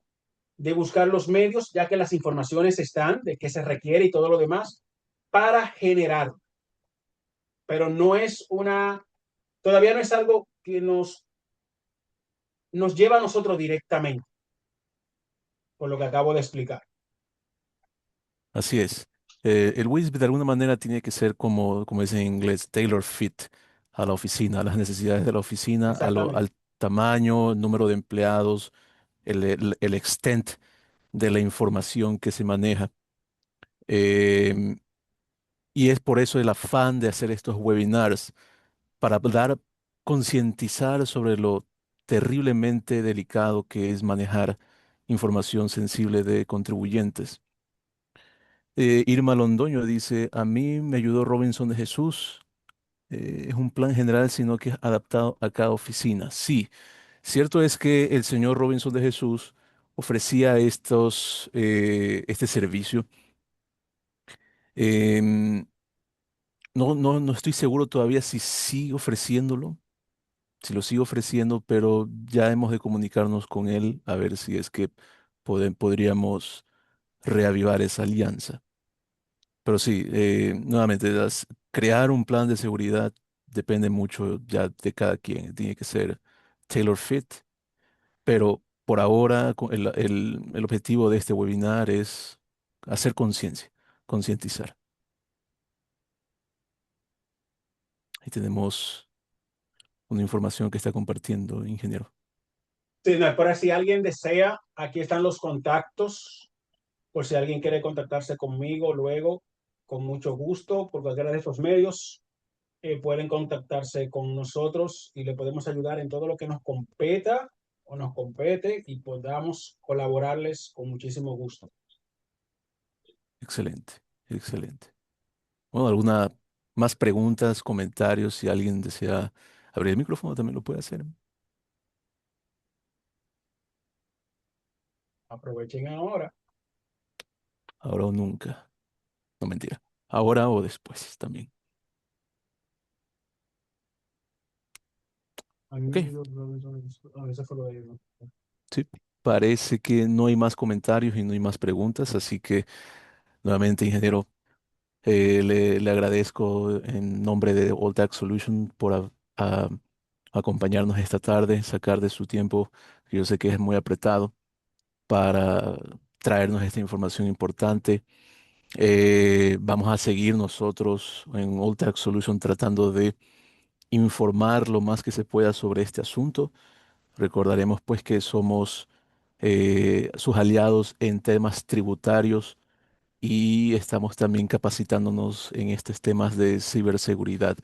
de buscar los medios, ya que las informaciones están, de qué se requiere y todo lo demás, para generar. Pero no es todavía no es algo que nos lleva a nosotros directamente, por lo que acabo de explicar. así es. El WISP de alguna manera tiene que ser como dice en inglés, tailor fit a la oficina, a las necesidades de la oficina, Exactamente. al tamaño, número de empleados, el extent de la información que se maneja. Em, y es por eso el afán de hacer estos webinars, para concientizar sobre lo terriblemente delicado que es manejar información sensible de contribuyentes. Irma Londoño dice, a mí me ayudó Robinson de Jesús. Es un plan general, sino que es adaptado a cada oficina. Sí, cierto es que el señor Robinson de Jesús ofrecía este servicio. Em, no estoy seguro todavía si sigue ofreciéndolo, si lo sigue ofreciendo, pero ya hemos de comunicarnos con él a ver si es que podríamos reavivar esa alianza. Pero sí, nuevamente, crear un plan de seguridad depende mucho ya de cada quien. Tiene que ser tailor fit, pero por ahora el objetivo de este webinar es hacer conciencia, concientizar. Ahí tenemos una información que está compartiendo, ingeniero. Sí, no, pero si alguien desea, aquí están los contactos, por si alguien quiere contactarse conmigo luego, con mucho gusto, por cualquiera de estos medios, pueden contactarse con nosotros y le podemos ayudar en todo lo que nos competa o nos compete y podamos colaborarles con muchísimo gusto. Excelente, excelente. Bueno, ¿alguna más preguntas, comentarios? Si alguien desea abrir el micrófono, también lo puede hacer. Aprovechen ahora. Ahora o nunca. No, mentira. Ahora o después también. A mí Ok, me ayudó Robinson, a veces fue lo de ellos. sí. Parece que no hay más comentarios y no hay más preguntas, así que nuevamente, ingeniero, Le agradezco en nombre de All Tax Solution por a- acompañarnos esta tarde, sacar de su tiempo, que yo sé que es muy apretado, para traernos esta información importante. Vamos a seguir nosotros en All Tax Solution tratando de informar lo más que se pueda sobre este asunto. Recordaremos pues que somos sus aliados en temas tributarios y estamos también capacitándonos en estos temas de ciberseguridad,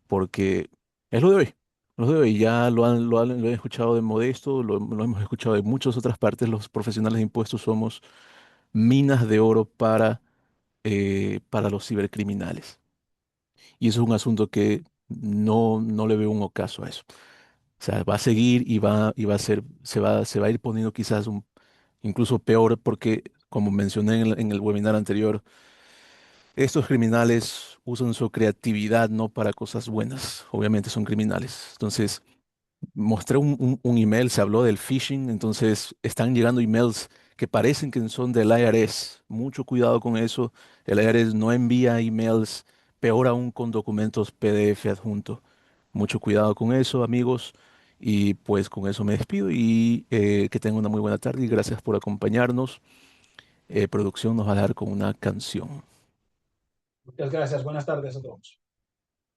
porque es lo de hoy. Lo de hoy ya lo han escuchado de Modesto, lo hemos escuchado de muchas otras partes. Los profesionales de impuestos somos minas de oro para los cibercriminales. Y eso es un asunto que no le veo un ocaso a eso. O sea, va a seguir y va a ser, se va a ir poniendo quizás incluso peor porque, como mencioné en el webinar anterior, estos criminales usan su creatividad no para cosas buenas. Obviamente son criminales. Entonces, mostré un email, se habló del phishing, entonces están llegando emails que parecen que son del IRS. Mucho cuidado con eso. El IRS no envía emails, peor aún con documentos PDF adjuntos. Mucho cuidado con eso, amigos. Y pues con eso me despido y que tengan una muy buena tarde y gracias por acompañarnos. Producción nos va a dar con una canción. Muchas gracias. Buenas tardes a todos.